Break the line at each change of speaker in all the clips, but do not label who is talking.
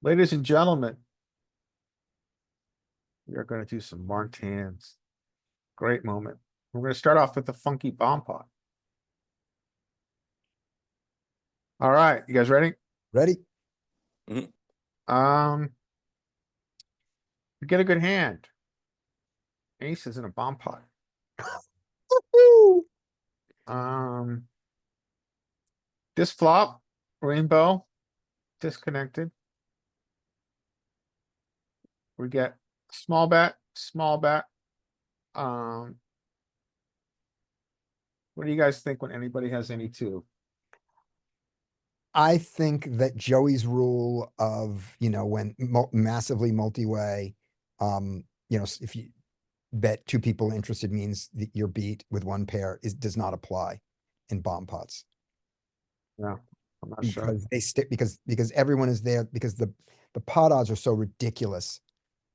Ladies and gentlemen, we are going to do some marked hands. Great moment. We're going to start off with the funky bomb pot. All right, you guys ready?
Ready?
Mhm.
We get a good hand. Ace is in a bomb pot.
Woo!
Um, this flop, rainbow, disconnected. We get small bet, small bet. Um, what do you guys think when anybody has any two?
I think that Joey's rule of, when massively multi-way, if you bet two people interested means that you're beat with one pair does not apply in bomb pots
No, I'm not sure.
because they stick because everyone is there because the pot odds are so ridiculous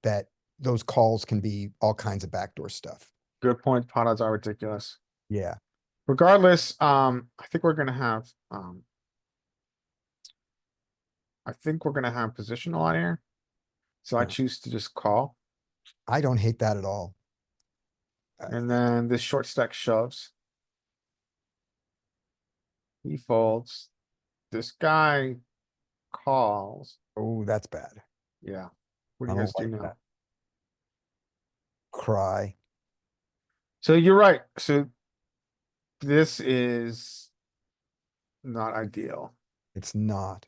that those calls can be all kinds of backdoor stuff.
Good point. Pot odds are ridiculous.
Yeah.
Regardless, I think we're gonna have positional on here. So I
Yeah.
choose to just call.
I don't hate that at all.
And then this short stack shoves. He folds. This guy calls.
Oh, that's bad.
Yeah. What do
I
you
don't
guys do
like
now?
that. Cry.
So you're right. So this is not ideal.
It's not.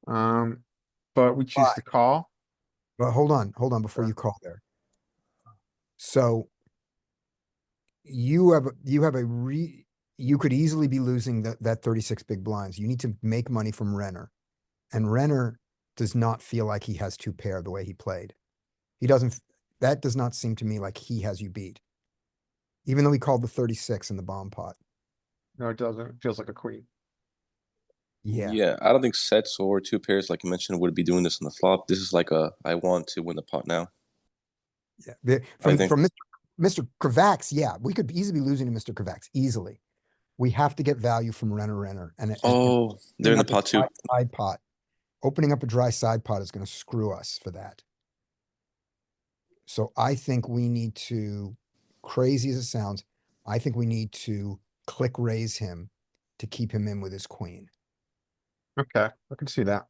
Um, but we choose to call.
But hold on before
Sure.
you call there. So you could easily be losing that 36 big blinds. You need to make money from Renner. And Renner does not feel like he has two pair the way he played. He doesn't that does not seem to me like he has you beat. Even though he called the 36 in the bomb pot.
No, it doesn't. It feels like a queen.
Yeah.
Yeah, I don't think sets or two pairs, like you mentioned, would be doing this on the flop. This is like I want to win the pot now.
Yeah.
I
From
think.
Mr. Kravax, yeah, we could easily be losing to Mr. Kravax. Easily. We have to get value from Renner. And
Oh, they're in the
up a
pot too.
side pot. Opening up a dry side pot is going to screw us for that. So I think we need to, crazy as it sounds, I think we need to click raise him to keep him in with his queen.
Okay, I can see that.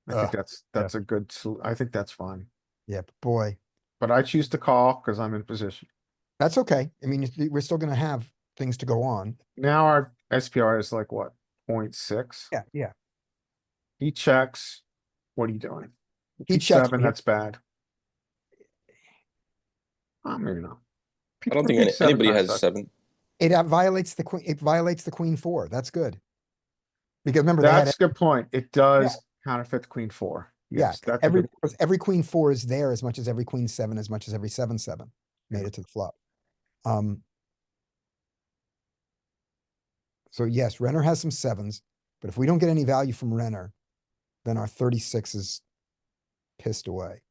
I think
Ugh,
that's a good, I think that's fine.
yeah, but boy,
But I choose to call because I'm in position.
that's okay. I mean, we're still going to have things to go on.
Now our SPR is like what, 0.6?
Yeah, yeah.
He checks. What are you doing?
He
Keep
checks.
seven, that's bad. Maybe not.
I don't think
Keep seven
anybody
times
has a
bad.
7.
It violates the queen. It violates the queen 4. That's good. Because remember, they had
That's a good point. It does counterfeit the queen 4.
yeah,
Yes, that's a good.
every queen 4 is there as much as every queen 7, as much as every 7/7 made it to the flop. So yes, Renner has some 7s, but if we don't get any value from Renner, then our 36 is pissed away.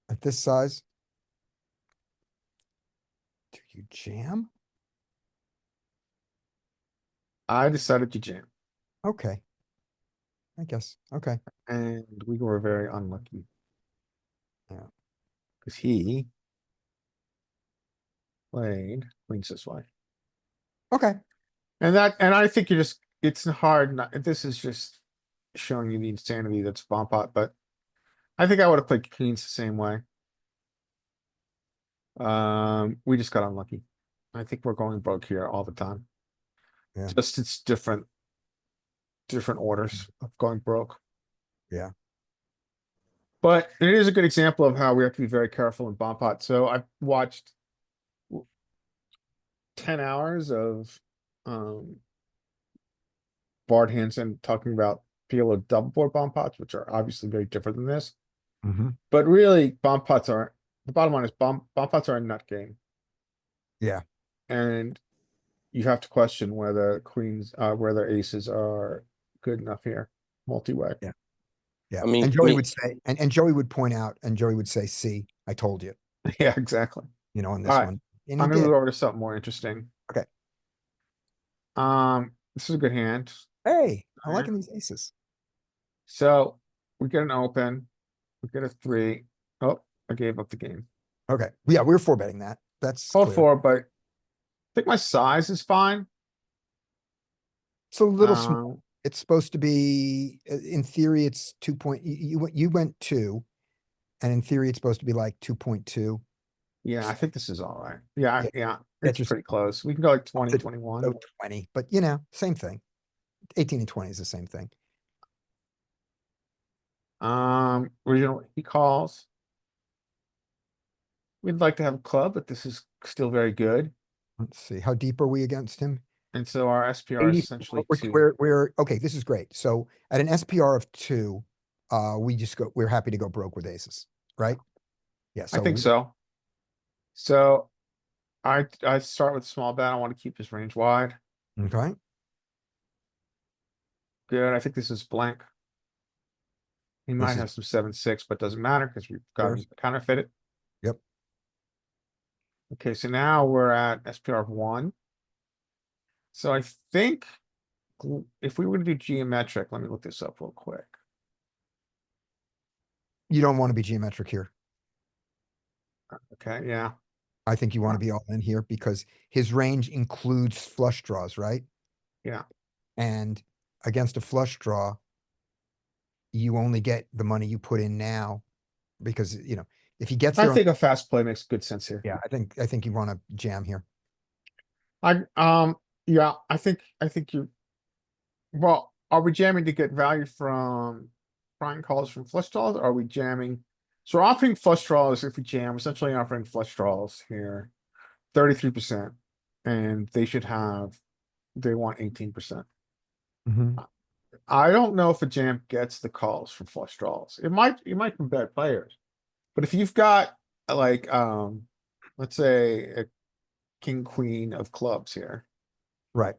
At this size, do you jam?
I decided to jam,
Okay. I guess. Okay.
and we were very unlucky.
Yeah.
Because he played queens this way.
Okay.
And I think it's hard not, this is just showing you the insanity that's bomb pot, but I think I would have played queens the same way. We just got unlucky. I think we're going broke here all the time.
Yeah.
Just it's different orders of going broke.
Yeah.
But it is a good example of how we have to be very careful in bomb pot. So I've watched 10 hours of Bart Hansen talking about PLO double board bomb pots, which are obviously very different than this.
Mm-hmm.
But really, bomb pots aren't. The bottom line is bomb pots are a nut game,
Yeah.
and you have to question whether whether aces are good enough here, multi-way.
Yeah. Yeah.
I mean,
And Joey would say, and Joey would point out, and Joey would say, see, I told you,
Yeah, exactly.
on
All
this
right,
one. And he
I'm gonna
did.
move over to something more interesting.
Okay.
This is a good hand.
Hey, I'm
Alright.
liking these aces.
So we get an open, we get a 3. Oh, I gave up the game.
Okay, yeah, we're four betting that. That's
Call
clear.
4, but I think my size is fine.
It's a little small.
Um,
It's supposed to be, in theory, it's 2 point, you went 2, and in theory, it's supposed to be like 2.2.
yeah, I think this is all right. Yeah,
Yeah,
yeah,
that's
it's
just
pretty close. We can go like 20,
so
21.
20, but you know, same thing. 18 and 20 is the same thing.
Original, he calls. We'd like to have a club, but this is still very good.
Let's see, how deep are we against him?
And so our SPR is
80,
essentially 2.
okay, this is great. So at an SPR of 2, we're happy to go broke with aces, right? Yeah,
I think
so,
so. So I start with a small bet. I want to keep his range wide.
okay,
Good. I think this is blank. He might
this is,
have some 7-6, but doesn't matter because we've got him
yours.
counterfeited.
Yep,
Okay, so now we're at SPR of 1. So I think if we were to do geometric, let me look this up real quick.
you don't want to be geometric here.
Okay, yeah.
I think you want to be all in here because his range includes flush draws, right?
Yeah.
And against a flush draw, you only get the money you put in now because, you know, if he gets
I
there,
think a fast play makes good sense here.
yeah, I think you want to jam here.
Yeah, I think you, well, are we jamming to get value from prime calls from flush draws? Or are we jamming? So we're offering flush draws if we jam, we're essentially offering flush draws here, 33%. And they should have, they want 18%.
Mhm.
I don't know if a jam gets the calls from flush draws. It might from bad players. But if you've got like, let's say a king, queen of clubs here,
Right,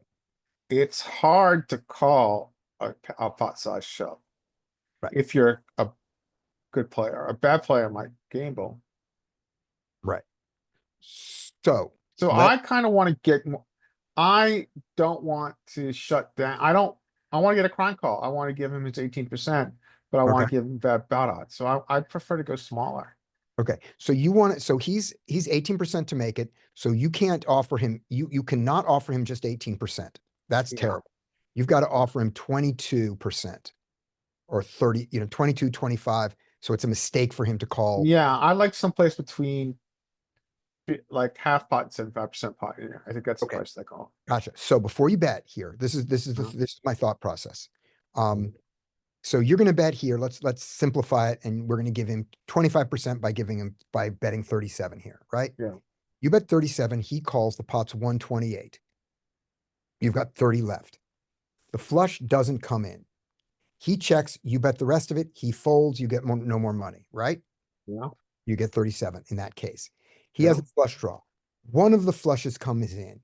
it's hard to call a pot size shove.
right,
If you're a good player, a bad player might gamble.
right. So
So
let,
I kind of want to get more. I don't want to shut down. I want to get a crime call. I want to give him his 18%, but I want
okay,
to give him bad odds. So I prefer to go smaller.
okay. So you want it, so he's 18% to make it. So you can't offer him, you cannot offer him just 18%. That's
Yeah.
terrible. You've got to offer him 22% or 30, 22, 25. So it's a mistake for him to call.
Yeah, I like someplace between like half pot and 75% pot. Yeah, I think that's the
Okay,
price they call.
gotcha. So before you bet here,
Uh-huh.
this is my thought process. So you're going to bet here. Let's simplify it, and we're going to give him 25% by betting 37 here, right?
Yeah.
You bet 37. He calls, the pot's 128. You've got 30 left. The flush doesn't come in. He checks. You bet the rest of it. He folds. You get no more money, right?
Yeah.
You get 37 in that case. He has
Yeah.
a flush draw. One of the flushes comes in.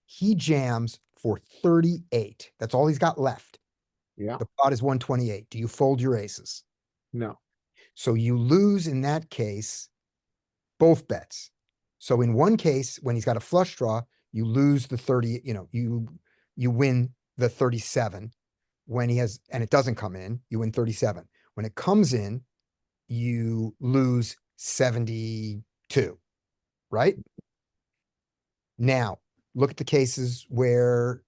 He jams for 38. That's all he's got left.
Yeah.
The pot is 128. Do you fold your aces?
No.
So you lose in that case both bets. So in one case, when he's got a flush draw, you lose the 30, you win the 37. When he has, and it doesn't come in, you win 37. When it comes in, you lose 72, right? Now, look at the cases where,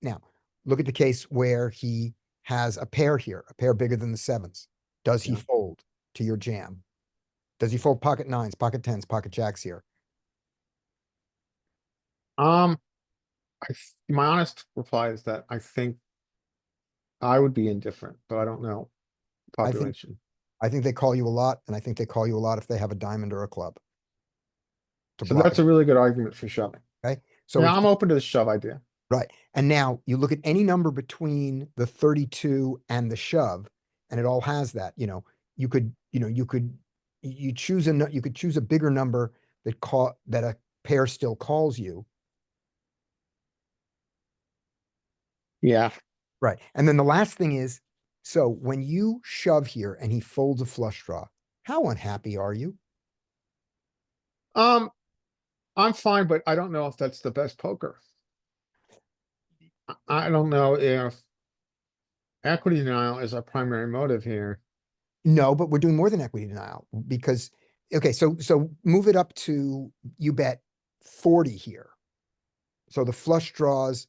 now, look at the case where he has a pair here, a pair bigger than the sevens. Does he
Yeah.
fold to your jam? Does he fold pocket nines, pocket tens, pocket jacks here?
Um, my honest reply is that I think I would be indifferent, but I don't know
I think
population.
I think they call you a lot, and I think they call you a lot if they have a diamond or a club to
So
block
that's
it.
a really good argument for shoving.
Okay. So
Yeah,
it's
I'm open to the shove idea.
right. And now you look at any number between the 32 and the shove, and it all has that, you could, you choose you could choose a bigger number that a pair still calls you.
Yeah.
Right. And then the last thing is, so when you shove here and he folds a flush draw, how unhappy are you?
Um, I'm fine, but I don't know if that's the best poker. I don't know if equity denial is our primary motive here.
No, but we're doing more than equity denial because, okay, so move it up to, you bet 40 here. So the flush draws,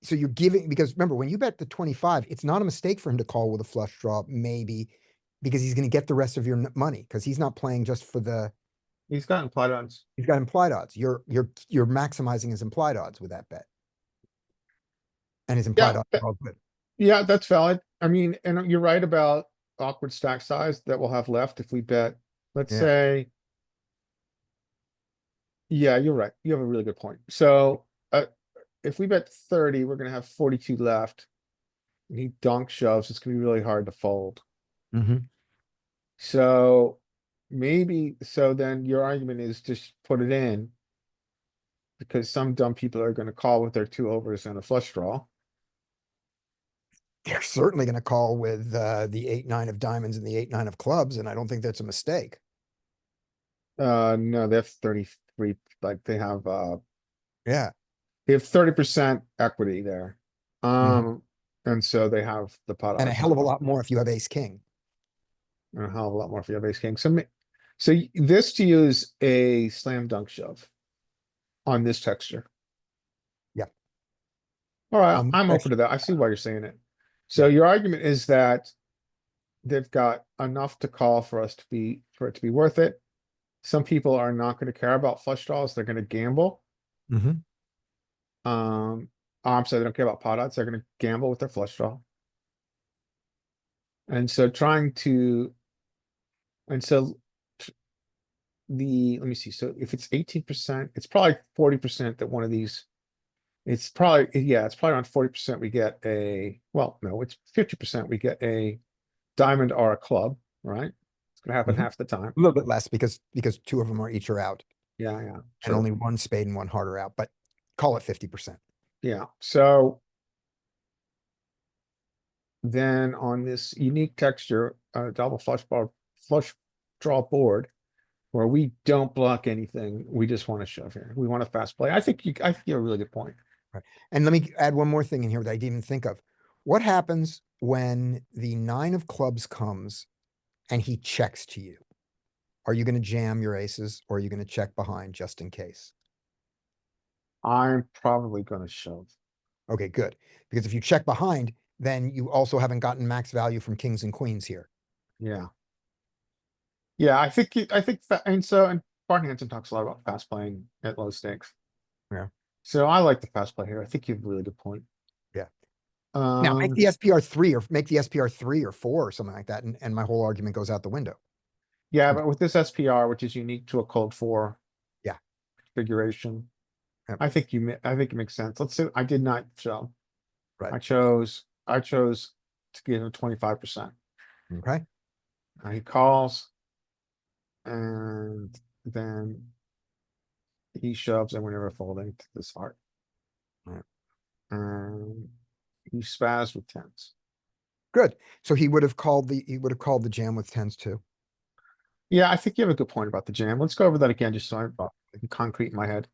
so you're giving, because remember, when you bet the 25, it's not a mistake for him to call with a flush draw, maybe, because he's going to get the rest of your money, because he's not playing just for the,
He's got implied odds.
he's got implied odds. You're maximizing his implied odds with that bet. And his implied
Yeah,
odds are all good.
yeah, that's valid. I mean, and you're right about awkward stack size that we'll have left if we bet, let's
Yeah.
say. Yeah, you're right. You have a really good point. So, if we bet 30, we're gonna have 42 left. And he donk shoves, it's gonna be really hard to fold.
Mm-hmm.
So maybe, so then your argument is just put it in. Because some dumb people are gonna call with their two overs and a flush draw.
They're certainly going to call with the 8-9 of diamonds and the 8-9 of clubs, and I don't think that's a mistake.
No, they have 33, like
Yeah.
they have 30% equity there.
Mhm.
And so they have the pot
And a
odds
hell of a
now,
lot more if you have ace king.
and a hell of a lot more if you have ace king. This to you is a slam dunk shove on this texture.
Yeah.
All right,
On this
I'm open
texture,
to that. I see why you're saying it. So
yeah.
your argument is that they've got enough to call for us to be, for it to be worth it. Some people are not gonna care about flush draws, they're gonna gamble.
Mhm.
I'm sorry, they don't care about pot odds, they're gonna gamble with their flush draw. And so trying to, and so let me see, so if it's 18%, it's probably 40% that one of these, it's probably, yeah, it's probably around 40% we get a, well, no, it's 50% we get a diamond or a club, right? It's gonna happen
Mhm.
half the time.
A little bit less because two of them are each are out,
Yeah, yeah,
and
true.
only one spade and one heart are out, but call it 50%.
Yeah, so then on this unique texture, double flush draw board, where we don't block anything, we just want to shove here. We want to fast play. I think you have a really good point.
Right. And let me add one more thing in here that I didn't even think of. What happens when the 9 of clubs comes and he checks to you? Are you going to jam your aces, or are you going to check behind just in case?
I'm probably gonna shove.
Okay, good. Because if you check behind, then you also haven't gotten max value from kings and queens here.
Yeah. Yeah, and Barton Hanson talks a lot about fast playing at low stakes.
Yeah.
So I like the fast play here. I think you have a really good point.
Yeah. Now make
Um,
the SPR 3 or make the SPR 3 or 4 or something like that, and my whole argument goes out the window.
yeah, but with this SPR, which is unique to a cold four
Yeah.
configuration,
Yep.
I think it makes sense. Let's say I did not shove.
Right.
I chose to give him 25%.
Okay.
He calls and then he shoves and we're never folding to this heart.
Right.
And he spazzed with tens.
Good. So he would have called the jam with tens too.
Yeah, I think you have a good point about the jam. Let's go over that again, just so I can concrete in my head.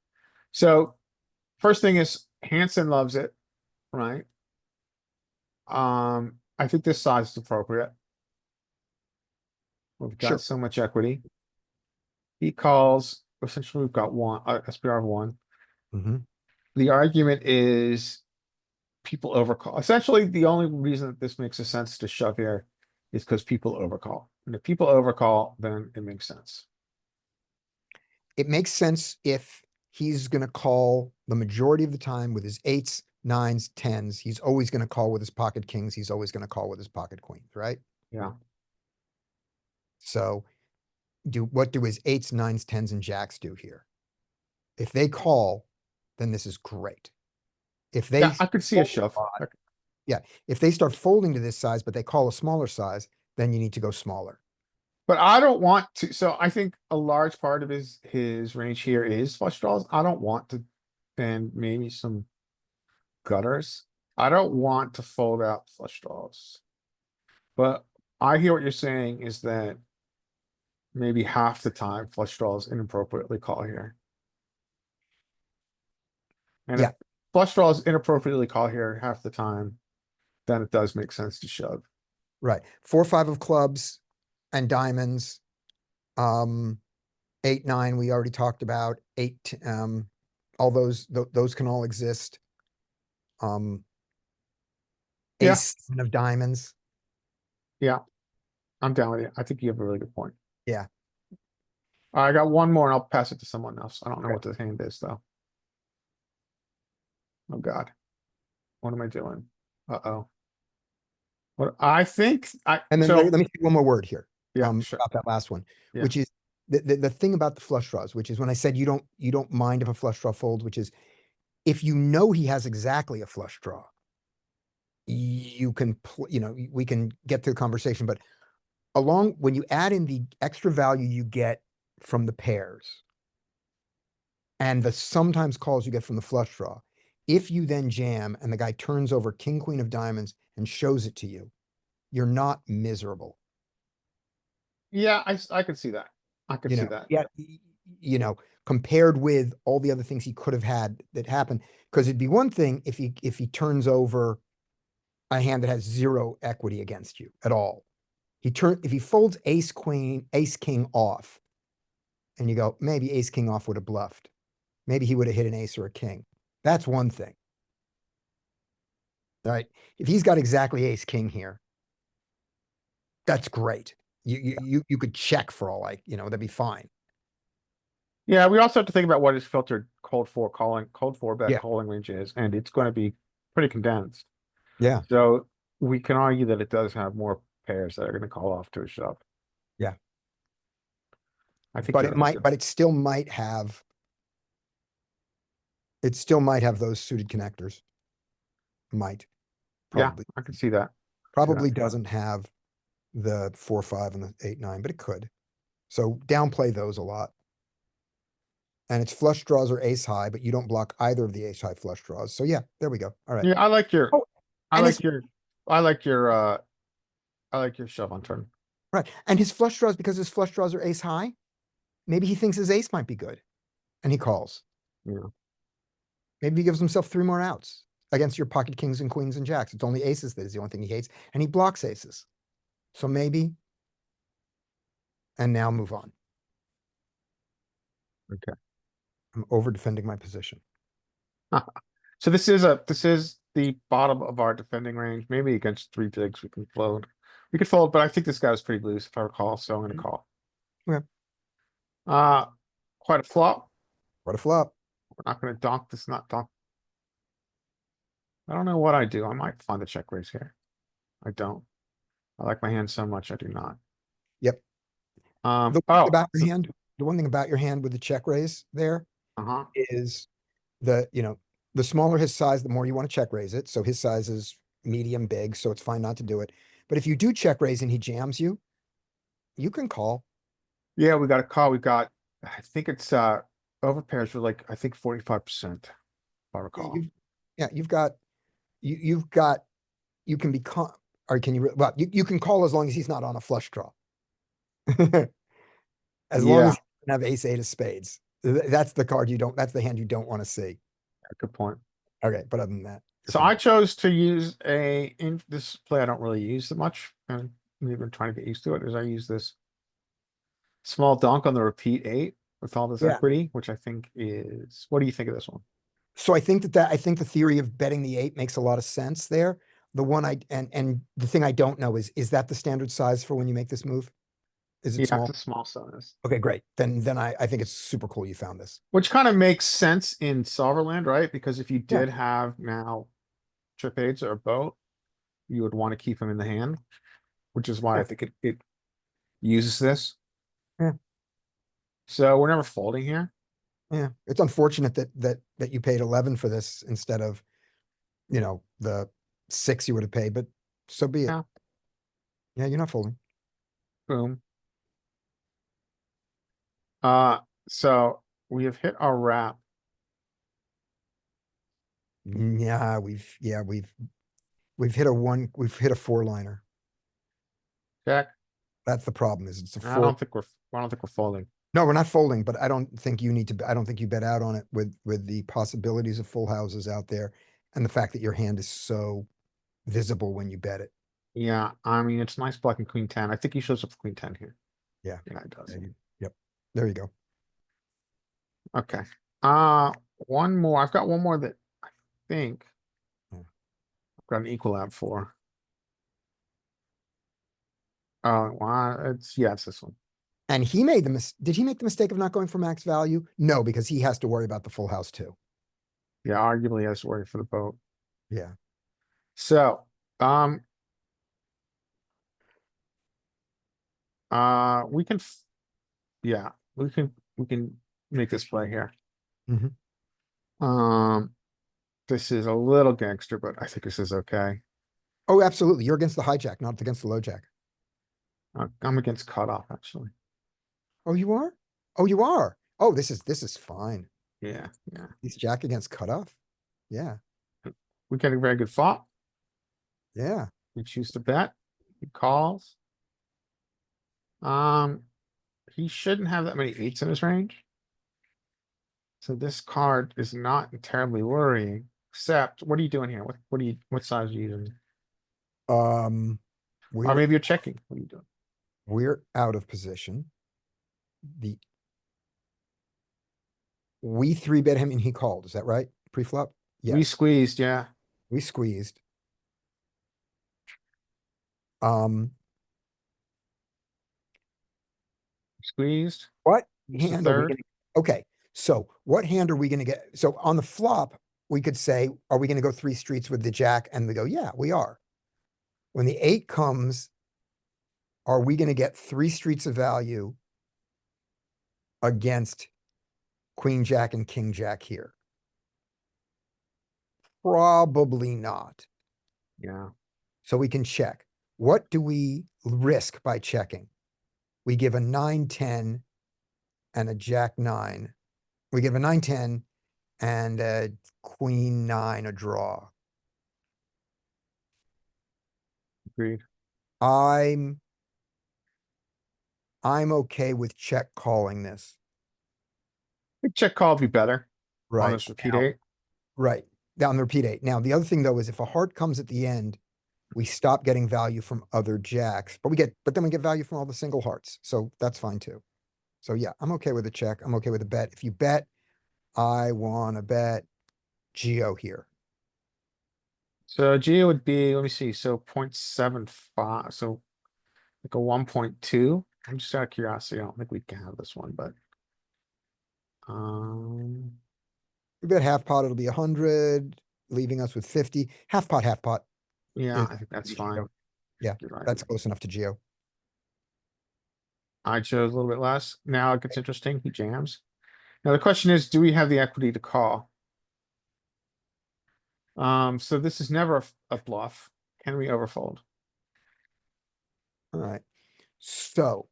So first thing is Hanson loves it, right? I think this size is appropriate. We've got
Sure.
so much equity. He calls, essentially we've got one, SPR of one.
Hmm.
The argument is people overcall. Essentially, the only reason that this makes a sense to shove here is because people overcall. And if people overcall, then it makes sense.
It makes sense if he's going to call the majority of the time with his eights, nines, tens. He's always going to call with his pocket kings. He's always going to call with his pocket queens, right?
Yeah.
So what do his eights, nines, tens, and jacks do here? If they call, then this is great. If they
Yeah, I could see a
fold
shove.
a lot, yeah, if they start folding to this size, but they call a smaller size, then you need to go smaller.
But I don't want to, so I think a large part of his range here is flush draws. I don't want to, and maybe some gutters. I don't want to fold out flush draws. But I hear what you're saying is that maybe half the time flush draws inappropriately call here. And if
Yeah.
flush draws inappropriately call here half the time, then it does make sense to shove.
Right. 4, 5 of clubs and diamonds. 8, 9, we already talked about. 8, all those can all exist.
Yeah.
Ace seven of diamonds.
Yeah, I'm down with you. I think you have a really good point.
Yeah.
I got one more and I'll pass it to someone else. I don't know
Okay.
what the hand is though. Oh God. What am I doing? Uh-oh. What I think
And then
so
let me say one more word here.
yeah, sure.
About that last one,
Yeah.
which is the thing about the flush draws, which is when I said you don't mind if a flush draw folds, which is if you know he has exactly a flush draw, you can we can get to the conversation, but when you add in the extra value you get from the pairs and the sometimes calls you get from the flush draw, if you then jam and the guy turns over king, queen of diamonds and shows it to you, you're not miserable.
Yeah, I could see that. I could see that.
Yeah, compared with all the other things he could have had that happened. Because it'd be one thing if he turns over a hand that has 0 equity against you at all. If he folds ace queen, ace king off, and you go, maybe ace king off would have bluffed. Maybe he would have hit an ace or a king. That's one thing. Right? If he's got exactly ace king here, that's great. You could check for all that'd be fine.
Yeah, we also have to think about what his filtered cold four bet
Yeah.
calling range is, and it's going to be pretty condensed.
Yeah.
So we can argue that it does have more pairs that are going to call off to a shove.
Yeah.
I think
But
you're right.
it still might have those suited connectors. Might.
Yeah,
Probably.
I can see that.
Probably doesn't have the 4, 5 and the 8, 9, but it could. So downplay those a lot. And it's flush draws or ace high, but you don't block either of the ace high flush draws. So yeah, there we go. All right.
Yeah, I like your
Oh,
I
and
like your I like your I like your shove on turn.
right. And his flush draws, because his flush draws are ace high, maybe he thinks his ace might be good. And he calls.
Yeah.
Maybe he gives himself 3 more outs against your pocket kings and queens and jacks. It's only aces that is the only thing he hates. And he blocks aces. So maybe. And now move on.
Okay.
I'm over defending my position.
So this is the bottom of our defending range. Maybe against 3 bigs we can fold. We could fold, but I think this guy was pretty loose if I recall, so I'm gonna call.
Okay.
Quite a flop.
What a flop.
We're not gonna donk this, not donk. I don't know what I do. I might find the check raise here. I don't. I like my hand so much, I do not.
Yep.
Oh,
The one thing about your hand with the check raise there
uh-huh.
is the smaller his size, the more you want to check raise it. So his size is medium big, so it's fine not to do it. But if you do check raise and he jams you, you can call.
Yeah, we got a call. I think it's over pairs for like I think 45%, if I recall.
You've got you can become, or can you well you can call as long as he's not on a flush draw. As long as you have ace 8 of spades. That's the card that's the hand you don't want to see.
Good point.
Okay, but other than that.
So I chose to use in this play I don't really use that much, and we've been trying to get used to it, is I use this small dunk on the repeat 8 with all this equity, which I think is, what do you think of this one?
So I think the theory of betting the 8 makes a lot of sense there. The one and the thing I don't know is that the standard size for when you make this move? Is it small?
It's a small size.
Okay, great. Then I think it's super cool you found this.
Which kind of makes sense in Solverland, right? Because if you did have now trip aids or boat, you would want to keep them in the hand, which is why I think it uses this.
Yeah.
So we're never folding here.
Yeah, it's unfortunate that you paid 11 for this instead of, the 6 you would have paid, but so be it.
Yeah.
Yeah, you're not folding.
Boom. So we have hit our wrap.
Yeah, we've hit a 4-liner.
Check.
That's the problem, is it's a
I
4.
don't think we're folding.
No, we're not folding, but I don't think you need to, I don't think you bet out on it with the possibilities of full houses out there. And the fact that your hand is so visible when you bet it.
Yeah, I mean, it's nice blocking queen ten. I think he shows up with queen ten here.
Yeah.
Yeah, it does.
Yep. There you go.
Okay. One more. I've got one more that I think
Yeah.
I've got an equal app for. Oh, wow. It's this one.
And he made did he make the mistake of not going for max value? No, because he has to worry about the full house too.
Yeah, arguably has to worry for the boat.
Yeah.
So, we can, yeah, we can make this play here.
Mhm.
This is a little gangster, but I think this is okay.
Oh, absolutely. You're against the hijack, not against the low jack.
I'm against cutoff, actually.
Oh, you are? Oh, you are. Oh, this is fine.
Yeah, yeah.
He's jack against cutoff. Yeah.
We get a very good flop.
Yeah.
We choose to bet. He calls. Um, he shouldn't have that many eights in his range. So this card is not terribly worrying, except what are you doing here? What size are you using?
Um,
Or
we're
maybe you're checking. What are you doing?
we're out of position. The we three bet him and he called. Is that right? Pre-flop?
We
Yes.
squeezed, yeah.
We squeezed. Um,
Squeezed.
what
Use the
hand are we
third.
gonna? Okay, so what hand are we gonna get? So on the flop, we could say, are we gonna go three streets with the jack? And we go, yeah, we are. When the eight comes, are we gonna get three streets of value against queen jack and king jack here? Probably not.
Yeah.
So we can check. What do we risk by checking? We give a 9-10 and a jack 9. We give a 9-10 and a queen 9 a draw.
Agreed.
I'm okay with check calling this.
I think check call would be better on
Right
this repeat
now,
eight.
right down the repeat eight. Now the other thing though is if a heart comes at the end, we stop getting value from other jacks, but then we get value from all the single hearts. So that's fine too. So yeah, I'm okay with a check. I'm okay with a bet. If you bet, I want to bet Geo here.
So G would be, let me see, so 0.75, so like a 1.2. I'm just out of curiosity. I don't think we can have this one, but um
We bet half pot, it'll be 100, leaving us with 50. Half pot, half pot.
yeah,
is
I think that's
Geo.
fine.
Yeah,
You're right.
that's close enough to Geo.
I chose a little bit less. Now it gets interesting. He jams. Now the question is, do we have the equity to call? So this is never a bluff. Can we overfold?
All right. So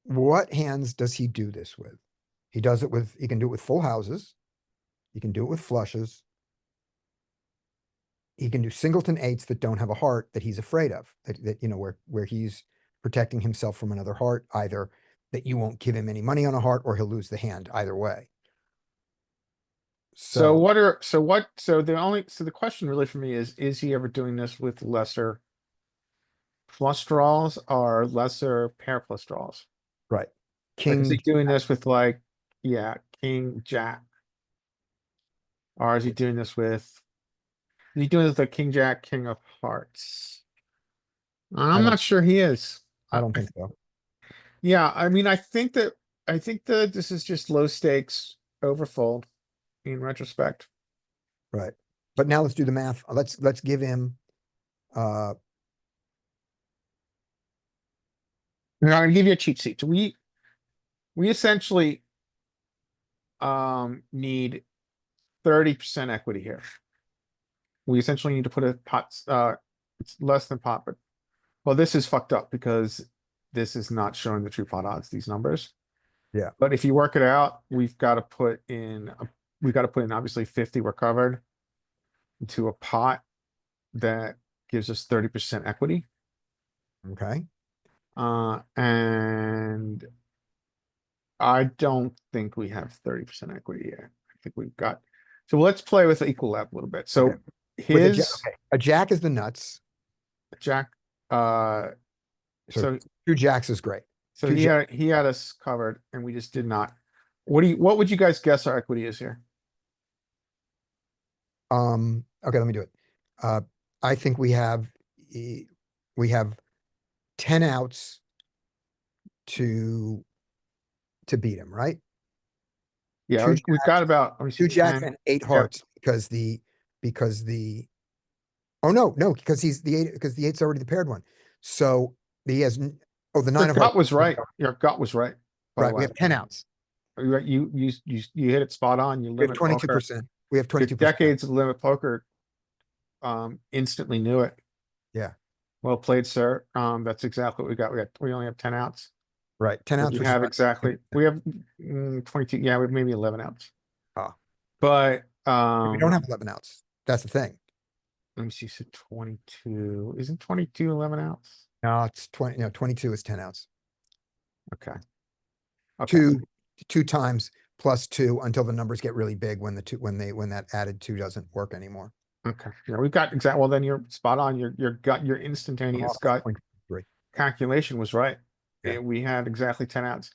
what hands does he do this with? He does it with, he can do it with full houses. He can do it with flushes. He can do singleton eights that don't have a heart that he's afraid of, that you know, where he's protecting himself from another heart, either that you won't give him any money on a heart or he'll lose the hand either way.
So
So,
so the question really for me is he ever doing this with lesser flush draws or lesser pair plus draws?
right.
Like, is he
King,
doing this with like, yeah, king, jack? Or is he doing this with, is he doing this with a king, jack, king of hearts?
I
I'm
don't,
not sure he is.
I don't think so.
Yeah, I mean, I think that this is just low stakes overfold in retrospect.
Right. But now let's do the math. Let's give him, uh,
Now, I'm gonna give you a cheat sheet. We essentially need 30% equity here. We essentially need to put a pot, it's less than pot, but well, this is fucked up because this is not showing the true pot odds, these numbers.
yeah,
But if you work it out, we've got to put in obviously 50 we're covered into a pot that gives us 30% equity.
okay.
And I don't think we have 30% equity yet. I think we've got, so let's play with the equal lap a little bit. So
Okay. With
his
a jack is the nuts.
jack, uh,
So
so,
two jacks is great.
so
Two
he had us covered and we just did not. What would you guys guess our equity is here?
Okay, let me do it. I think we have 10 outs to beat him, right?
Yeah,
Two
we've got about, let me see,
two jacks
10.
and 8
Yeah.
hearts because the oh no, because he's the 8 because the 8's already the paired one. So he has oh the 9
Your
of hearts.
gut was right. Your gut was right, by the
Right, we
way.
have 10 outs.
You hit it spot on. You
We have
limit poker.
22%. We have
Your
22%.
decades of limit poker instantly knew it.
Yeah,
Well played, sir. That's exactly what we got. We only have 10 outs.
right. 10 outs,
We
which is
have
right.
exactly, we have 22, yeah, we have maybe 11 outs.
Ah.
But,
We don't have 11 outs. That's the thing.
let me see, so 22, isn't 22 11 outs?
No, it's 20, no, 22 is 10 outs.
Okay. Okay,
Two times plus 2 until the numbers get really big when when that added 2 doesn't work anymore.
okay. Yeah, we've got exact, well, then you're spot on. Your gut, your instantaneous gut
0.3.
calculation was right.
Yeah.
We had exactly 10 outs.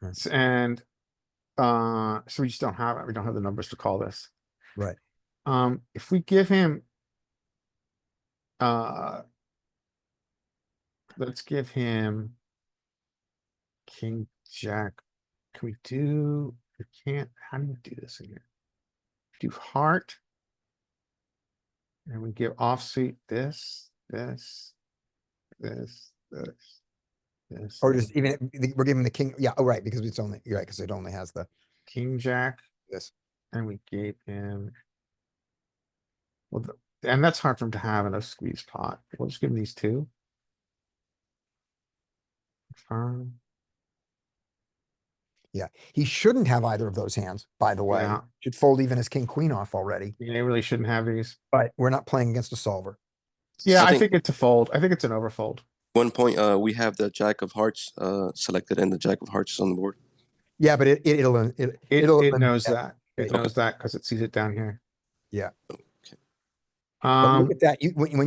Right.
And, so we just don't have it. We don't have the numbers to call this.
Right.
If we give him, uh, let's give him king, jack. Can we do, we can't, how do you do this again? Do heart. And we give offsuit this, this, this, this,
Or just even, we're giving the king, yeah, oh, right, because it's only, you're right, because it only has the,
king, jack,
this.
and we gave him. Well, and that's hard for him to have in a squeeze pot. We'll just give him these two. Confirm.
Yeah, he shouldn't have either of those hands, by the way.
Yeah.
Should fold even his king, queen off already,
Yeah, they really shouldn't have these.
but we're not playing against a solver.
Yeah,
I
I
think
think it's a fold. I think it's an overfold.
one point, we have the jack of hearts selected and the jack of hearts is on the board.
Yeah, but it'll
It
eliminate
knows
that.
that. It
Okay.
knows that because it sees it down here.
Yeah. But look
Um,
at that.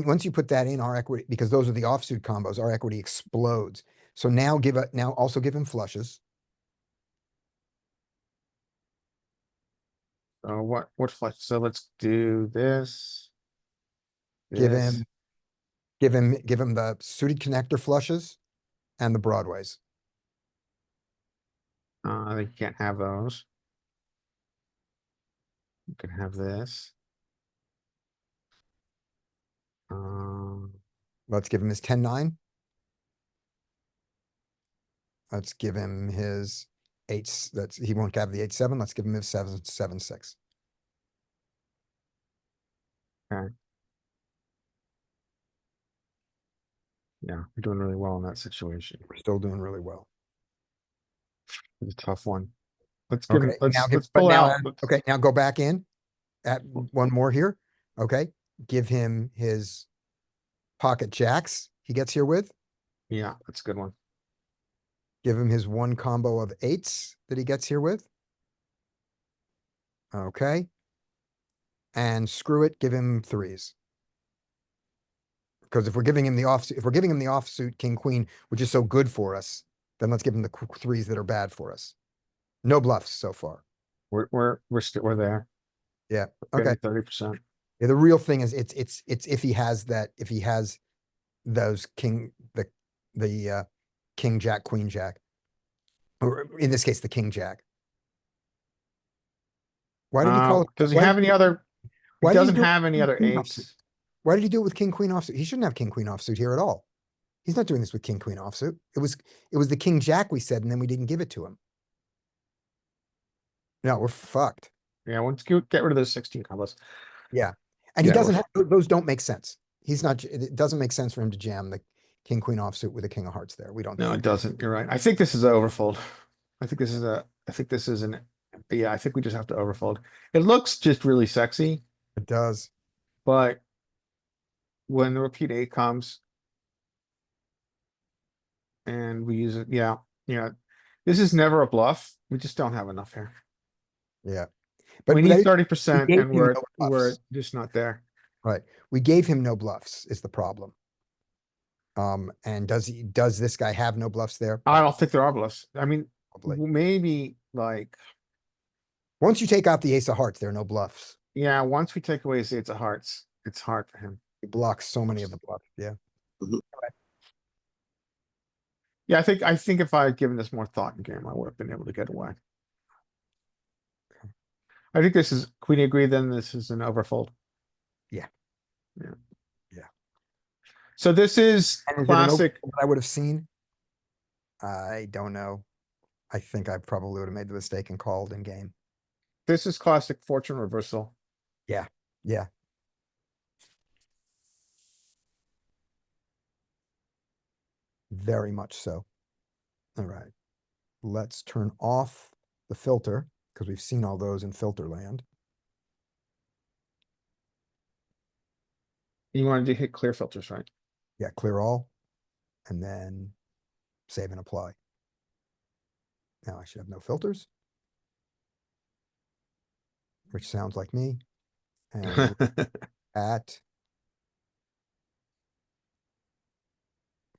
Once you put that in our equity, because those are the offsuit combos, our equity explodes. So now also give him flushes.
so what flush? So let's do this.
Give
This.
him, give him the suited connector flushes and the broadways.
You can't have those. You can have this. Um,
Let's give him his 10-9. Let's give him his 8s. He won't have the 8-7. Let's give him his 7-7-6.
yeah, we're doing really well in that situation.
We're still doing really well.
It's a tough one. Let's give him,
Okay, now
let's
but
pull
now,
out.
okay, now go back in. At one more here. Okay, give him his pocket jacks he gets here with.
Yeah, that's a good one.
Give him his one combo of 8s that he gets here with. Okay. And screw it, give him 3s. Because if we're giving him the offsuit king queen, which is so good for us, then let's give him the 3s that are bad for us. No bluffs so far.
We're there.
Yeah. Okay.
30%.
Yeah, the real thing is it's if he has those the king jack queen jack, or in this case the king jack. Why did he call it?
Does he have any other? He
Why did he
doesn't
do it
have
with
any
king
other
queen offsuit?
eights.
Why did he do it with king queen offsuit? He shouldn't have king queen offsuit here at all. He's not doing this with king queen offsuit. It was the king jack we said, and then we didn't give it to him. No, we're fucked.
Yeah, let's get rid of those 16 combos.
Yeah. And
Yeah,
he doesn't have, those don't make sense. It doesn't make sense for him to jam the king queen offsuit with a king of hearts there. We don't.
No, it doesn't. You're right. I think this is an overfold. I think this is yeah, I think we just have to overfold. It looks just really sexy,
It does.
but when the repeat 8 comes and we use it, yeah, This is never a bluff. We just don't have enough here.
Yeah.
We
But
need
we
30%
gave
and
him
we're,
no
we're
bluffs.
just not there.
Right. We gave him no bluffs is the problem. And does this guy have no bluffs there?
I don't think there are bluffs. I mean,
Probably.
maybe like,
Once you take out the ace of hearts, there are no bluffs.
yeah, once we take away his eights of hearts, it's hard for him.
He blocks so many of the bluffs. Yeah.
Yeah, I think if I had given this more thought in game, I would have been able to get away. I think this is, can we agree then this is an overfold?
Yeah.
Yeah.
Yeah.
So this is
And is it an
classic.
overfold that I would have seen? I don't know. I think I probably would have made the mistake and called in game.
This is classic fortune reversal.
Yeah. Yeah. Very much so. All right. Let's turn off the filter because we've seen all those in filter land.
You wanted to hit clear filters, right?
Yeah, clear all. And then save and apply. Now I should have no filters. Which sounds like me. And at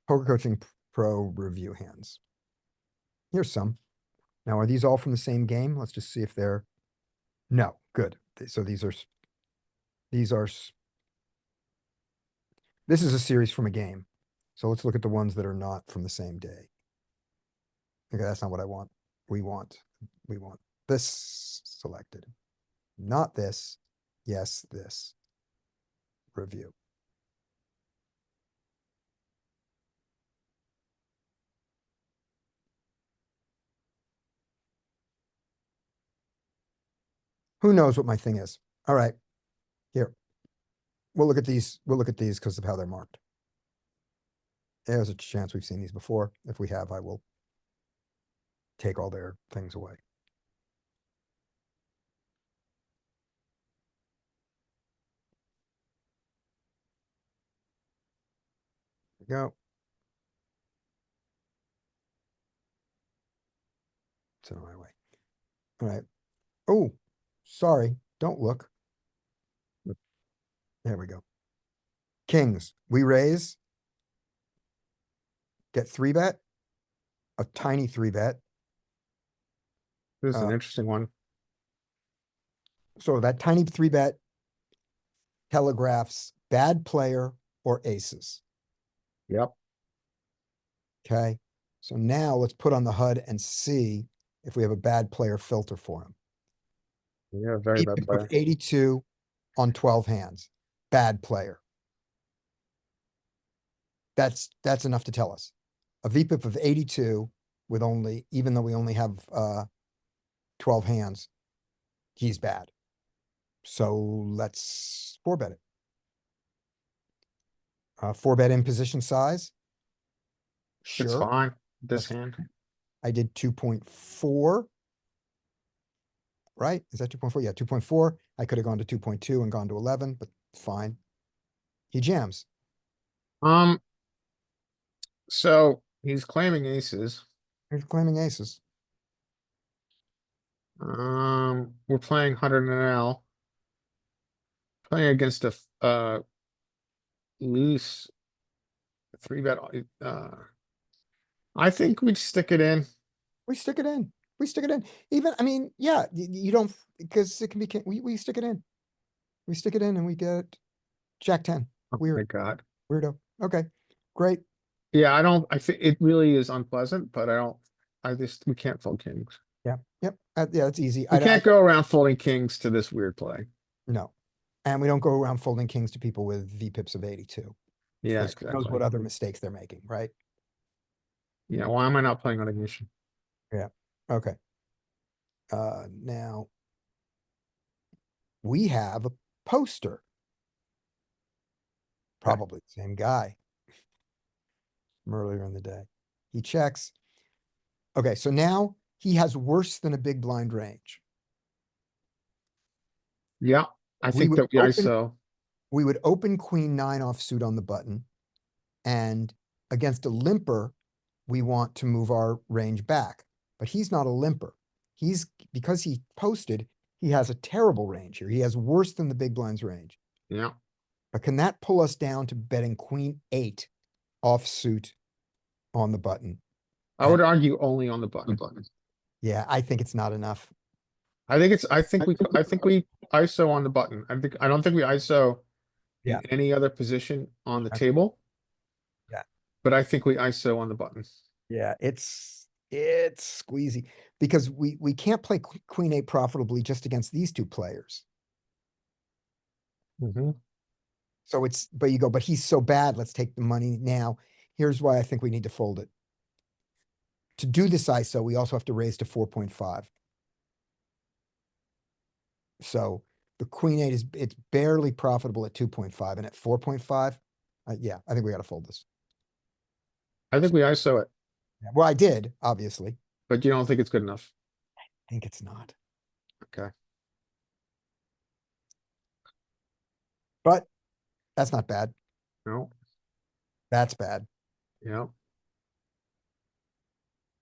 Poker Coaching Pro review hands. Here's some. Now, are these all from the same game? Let's just see if they're, no, good. So these are, this is a series from a game. So let's look at the ones that are not from the same day. Okay, that's not what I want. We want this selected. Not this. Yes, this. Review. Who knows what my thing is? All right, here. We'll look at these. We'll look at these because of how they're marked. There's a chance we've seen these before. If we have, I will take all their things away. There we go. It's in my way. All right. Oh, sorry. Don't look. There we go. Kings, we raise. Get 3-bet. A tiny 3-bet.
This is an
Uh,
interesting one.
So that tiny 3-bet telegraphs bad player or aces.
Yep.
Okay. So now let's put on the HUD and see if we have a bad player filter for him.
Yeah, very bad
VPIP
player.
of 82 on 12 hands. Bad player. That's enough to tell us. A VPIP of 82 with only, even though we only have 12 hands, he's bad. So let's 4-bet it. 4-bet in position size.
It's
Sure.
fine. This
That's-
hand.
I did 2.4. Right? Is that 2.4? Yeah, 2.4. I could have gone to 2.2 and gone to 11, but fine. He jams.
So he's claiming aces.
He's claiming aces.
We're playing 100 an L. Playing against a loose 3-bet. I think we'd stick it in.
We stick it in. We stick it in. Even, I mean, yeah, you don't, because it can be, we stick it in. We stick it in and we get Jack 10.
Oh my
Weird,
God.
weirdo. Okay, great.
Yeah, I think it really is unpleasant, but we can't fold kings.
Yeah, yep. Yeah, it's easy.
We can't go around folding kings to this weird play.
No. And we don't go around folding kings to people with VPIPs of 82.
Yeah,
Because who knows
exactly.
what other mistakes they're making, right?
Yeah, why am I not playing on ignition?
Yeah, okay. Now we have a poster. Probably the same guy from earlier in the day. He checks. Okay, so now he has worse than a big blind range.
Yeah, I
We
think
would
that the
open-
ISO.
We would open queen 9 offsuit on the button. And against a limper, we want to move our range back. but he's not a limper. Because he posted, he has a terrible range here. He has worse than the big blind's range.
Yeah,
But can that pull us down to betting queen 8 offsuit on the button?
I would argue only on the button.
Yeah, I think it's not enough.
I think we ISO on the button. I don't think we ISO in
Yeah.
any other position on the
Okay.
table.
Yeah.
But I think we ISO on the button.
Yeah, it's squeezy because we can't play queen 8 profitably just against these two players. So but you go, but he's so bad. Let's take the money now. Here's why I think we need to fold it. To do this ISO, we also have to raise to 4.5. So the queen 8 it's barely profitable at 2.5, and at 4.5, yeah, I think we got to fold this.
I think we ISO it,
Yeah, well, I did, obviously.
but you don't think it's good enough.
I think it's not.
Okay.
But that's not bad.
No,
That's bad.
yeah.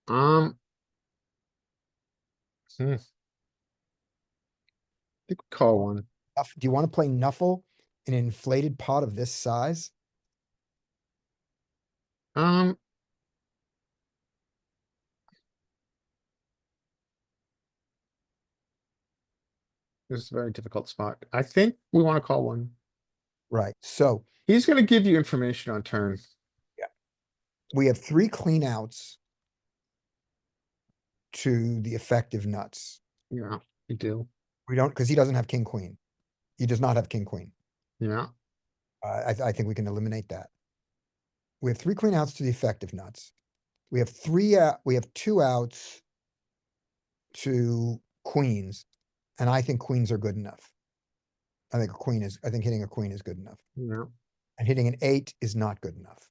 Um, I think we call one.
Do you want to play Nuffle in an inflated pot of this size?
Um, this is a very difficult spot. I think we want to call one.
Right. So
He's gonna give you information on turn.
we have 3 clean outs to the effective nuts.
Yeah, you do.
We don't, because he doesn't have king queen. He does not have king queen.
Yeah,
I think we can eliminate that. We have 3 clean outs to the effective nuts. We have 2 outs to queens, and I think queens are good enough. I think hitting a queen is good enough.
no,
And hitting an 8 is not good enough.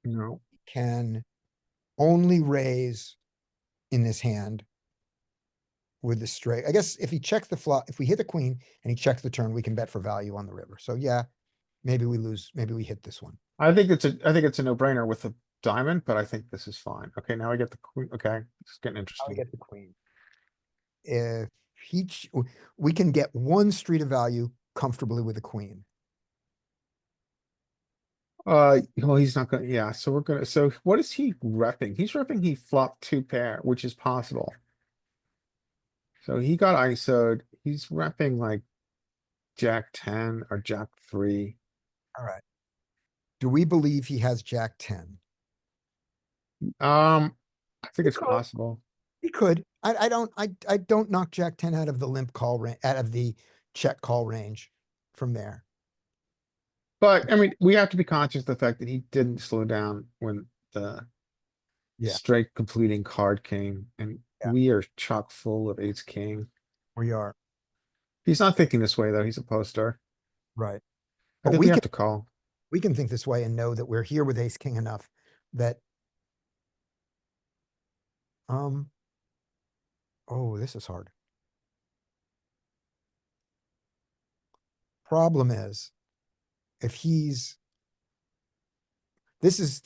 no.
Can only raise in this hand with the straight. I guess if he checks the flop, if we hit the queen and he checks the turn, we can bet for value on the river. So yeah, maybe we lose, maybe we hit this one.
I think it's a no-brainer with the diamond, but I think this is fine. Okay, now I get the queen. Okay, it's getting
Now we
interesting.
get the queen. If we can get one street of value comfortably with the queen.
Well, he's not gonna, yeah, so we're gonna, so what is he repping? He's repping he flopped 2 pair, which is possible. So he got ISO'd. He's repping like Jack 10 or Jack 3.
All right. Do we believe he has Jack 10?
I think it's
could.
possible.
He could. I don't knock Jack 10 out of the limp call range, out of the check call range from there.
But I mean, we have to be conscious of the fact that he didn't slow down when the
Yeah.
straight completing card came, and
Yeah.
we are chock full of ace king.
We are.
He's not thinking this way though. He's a poster.
Right.
I
But
think we have to call.
we can think this way and know that we're here with ace king enough that oh, this is hard. Problem is, if he's this is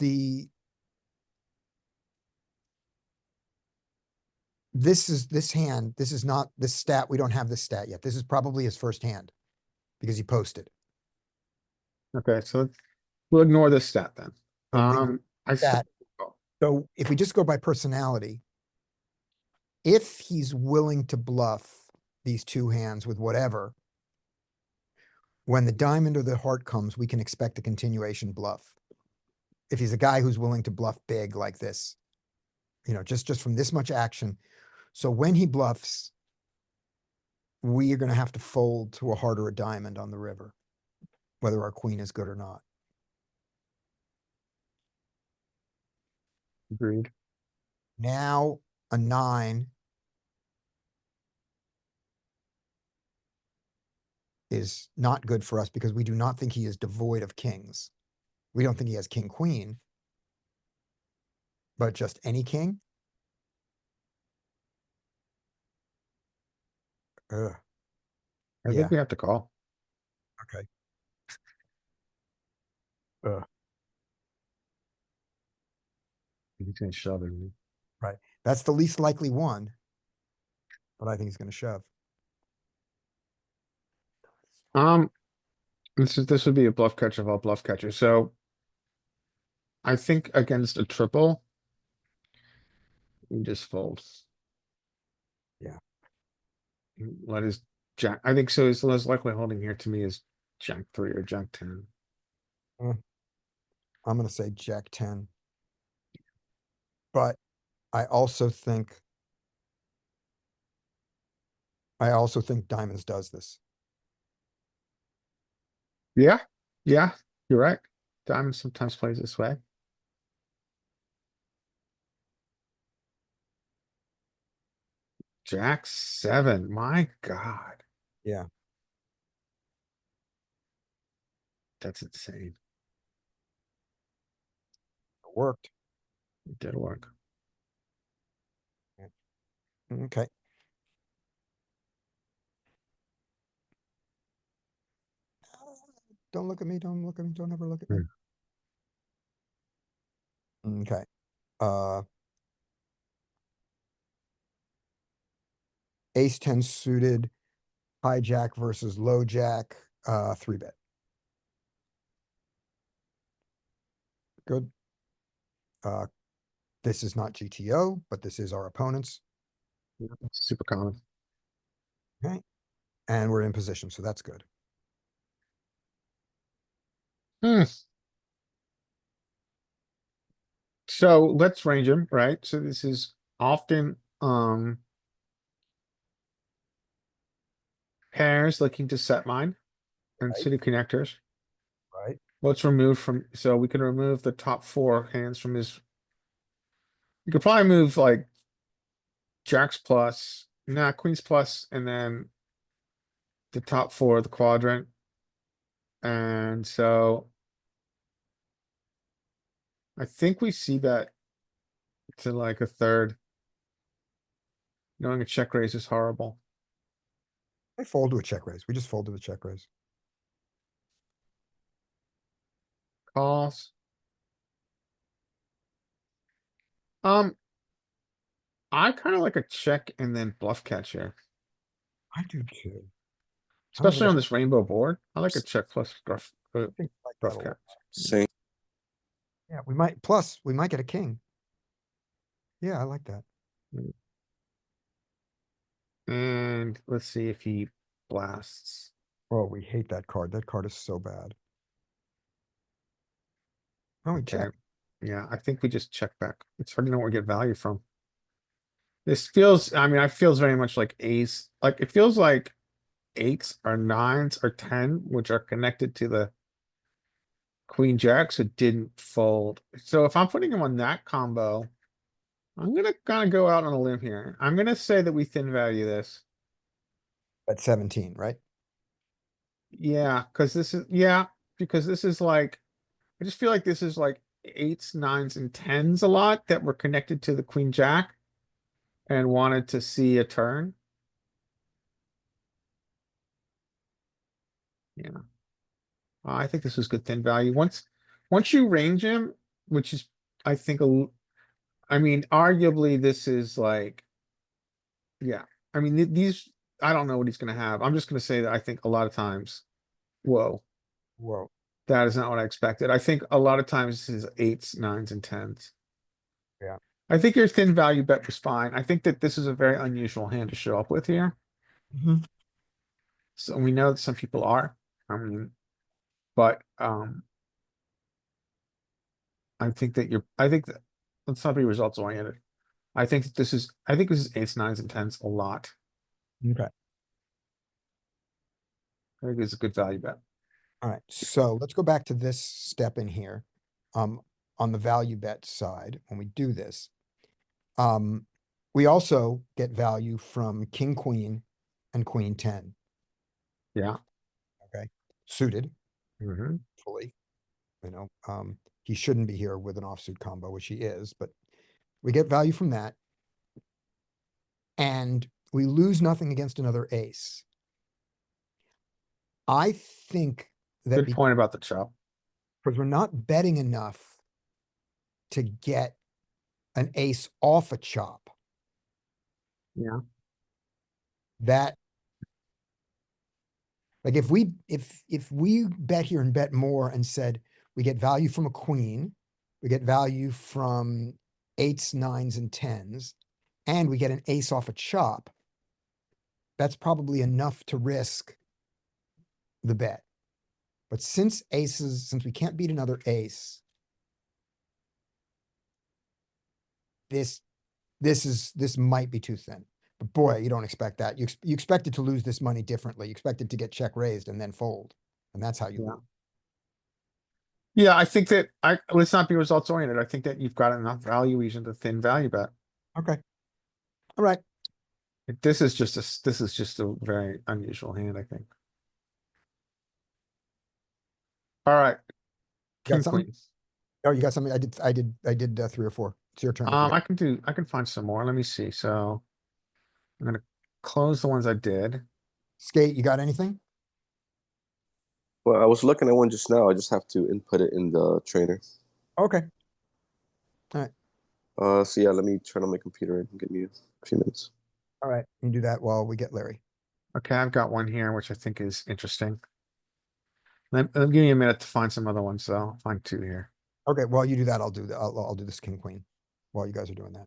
this hand, this is not this stat. We don't have this stat yet. This is probably his first hand because he posted.
Okay, so we'll ignore this stat then.
So
I
stat. So if we just go by personality, if he's willing to bluff these 2 hands with whatever, when the diamond or the heart comes, we can expect a continuation bluff. If he's a guy who's willing to bluff big like this, just from this much action. So when he bluffs, we are going to have to fold to a heart or a diamond on the river, whether our queen is good or not.
Agreed.
Now a 9 is not good for us because we do not think he is devoid of kings. We don't think he has king queen, but just any king. Ugh.
I
Yeah.
think we have to call.
Okay.
He's gonna shove it.
Right. That's the least likely one. But I think he's gonna shove.
Um, this would be a bluff catcher of all bluff catchers. So I think against a triple, we just fold.
Yeah.
Let his jack. I think so. His less likely holding here to me is jack 3 or jack 10.
I'm gonna say jack 10. But I also think diamonds does this.
Yeah, yeah, you're right. Diamond sometimes plays this way. Jack 7. My God,
Yeah.
that's insane.
It worked.
It did work.
Okay. Don't look at me, don't look at me, don't ever look at me. Okay. Uh, ace 10 suited, hijack versus low jack, 3-bet. Good. Uh, this is not GTO, but this is our opponent's.
Yeah, super common.
Okay. And we're in position, so that's good.
Hmm. So let's range him, right? So this is often pairs looking to set mine and
Right.
city connectors.
Right.
Let's remove from, so we can remove the top 4 hands from his. You could probably move like jacks plus, nah, queens plus, and then the top 4 of the quadrant. And so I think we see that to like a third. Knowing a check raise is horrible.
I fold to a check raise. We just fold to the check raise.
Calls. I kind of like a check and then bluff catch here,
I do too. I don't
especially
think
on this rainbow board. I like a check plus
I think I like that
bluff
a
catch.
lot.
Same.
Yeah, we might, plus, we might get a king. Yeah, I like that.
And let's see if he blasts.
Oh, we hate that card. That card is so bad. Oh, we
Okay.
check.
Yeah, I think we just check back. It's hard to know where we get value from. This feels, I mean, I feels very much like ace. Like it feels like 8s or 9s or 10, which are connected to the queen jack, so it didn't fold. So if I'm putting him on that combo, I'm gonna kind of go out on a limb here. I'm gonna say that we thin value this.
At 17, right?
Yeah, because this is like, I just feel like this is like 8s, 9s, and 10s a lot that were connected to the queen jack and wanted to see a turn. Yeah. I think this is good thin value. Once you range him, which is, I think, I mean, arguably this is like, yeah. I mean, these, I don't know what he's going to have. I'm just going to say that I think a lot of times, whoa,
Whoa.
that is not what I expected. I think a lot of times this is 8s, 9s, and 10s.
Yeah.
I think your thin value bet was fine. I think that this is a very unusual hand to show up with here.
Mhm.
So we know that some people are. I mean, but I think that I think that, let's not be results oriented. I think this is 8s, 9s, and 10s a lot.
Okay.
I think it's a good value bet.
All right. So let's go back to this step in here. Um, on the value bet side, when we do this, we also get value from king, queen, and queen 10.
Yeah.
Okay. Suited
Hmm.
fully. He shouldn't be here with an offsuit combo, which he is, but we get value from that. And we lose nothing against another ace. I think that
Good point about the chop.
because we're not betting enough to get an ace off a chop,
Yeah,
that, like, if we bet here and bet more and said, we get value from a queen, we get value from eights, nines, and tens, and we get an ace off a chop, that's probably enough to risk the bet. But since we can't beat another ace, this this might be too thin. But boy, you don't expect that. You expect it to lose this money differently. You expect it to get check raised and then fold. And that's how you
yeah.
lose.
Yeah, I think that let's not be results oriented. I think that you've got enough value even to thin value bet.
Okay. All right.
This is just a very unusual hand, I think. All right,
Got
king,
something?
queen.
Oh, you got something? I did 3 or 4. It's your turn if you got.
I can find some more. Let me see. So I'm gonna close the ones I did.
Skate, you got anything?
Well, I was looking at one just now. I just have to input it in the trainer.
Okay. All right.
So yeah, let me turn on my computer and give me a few minutes.
All right. You do that while we get Larry.
Okay, I've got one here, which I think is interesting. Give me a minute to find some other ones, though. I'll find two here.
Okay. While you do that, I'll do this king queen while you guys are doing that.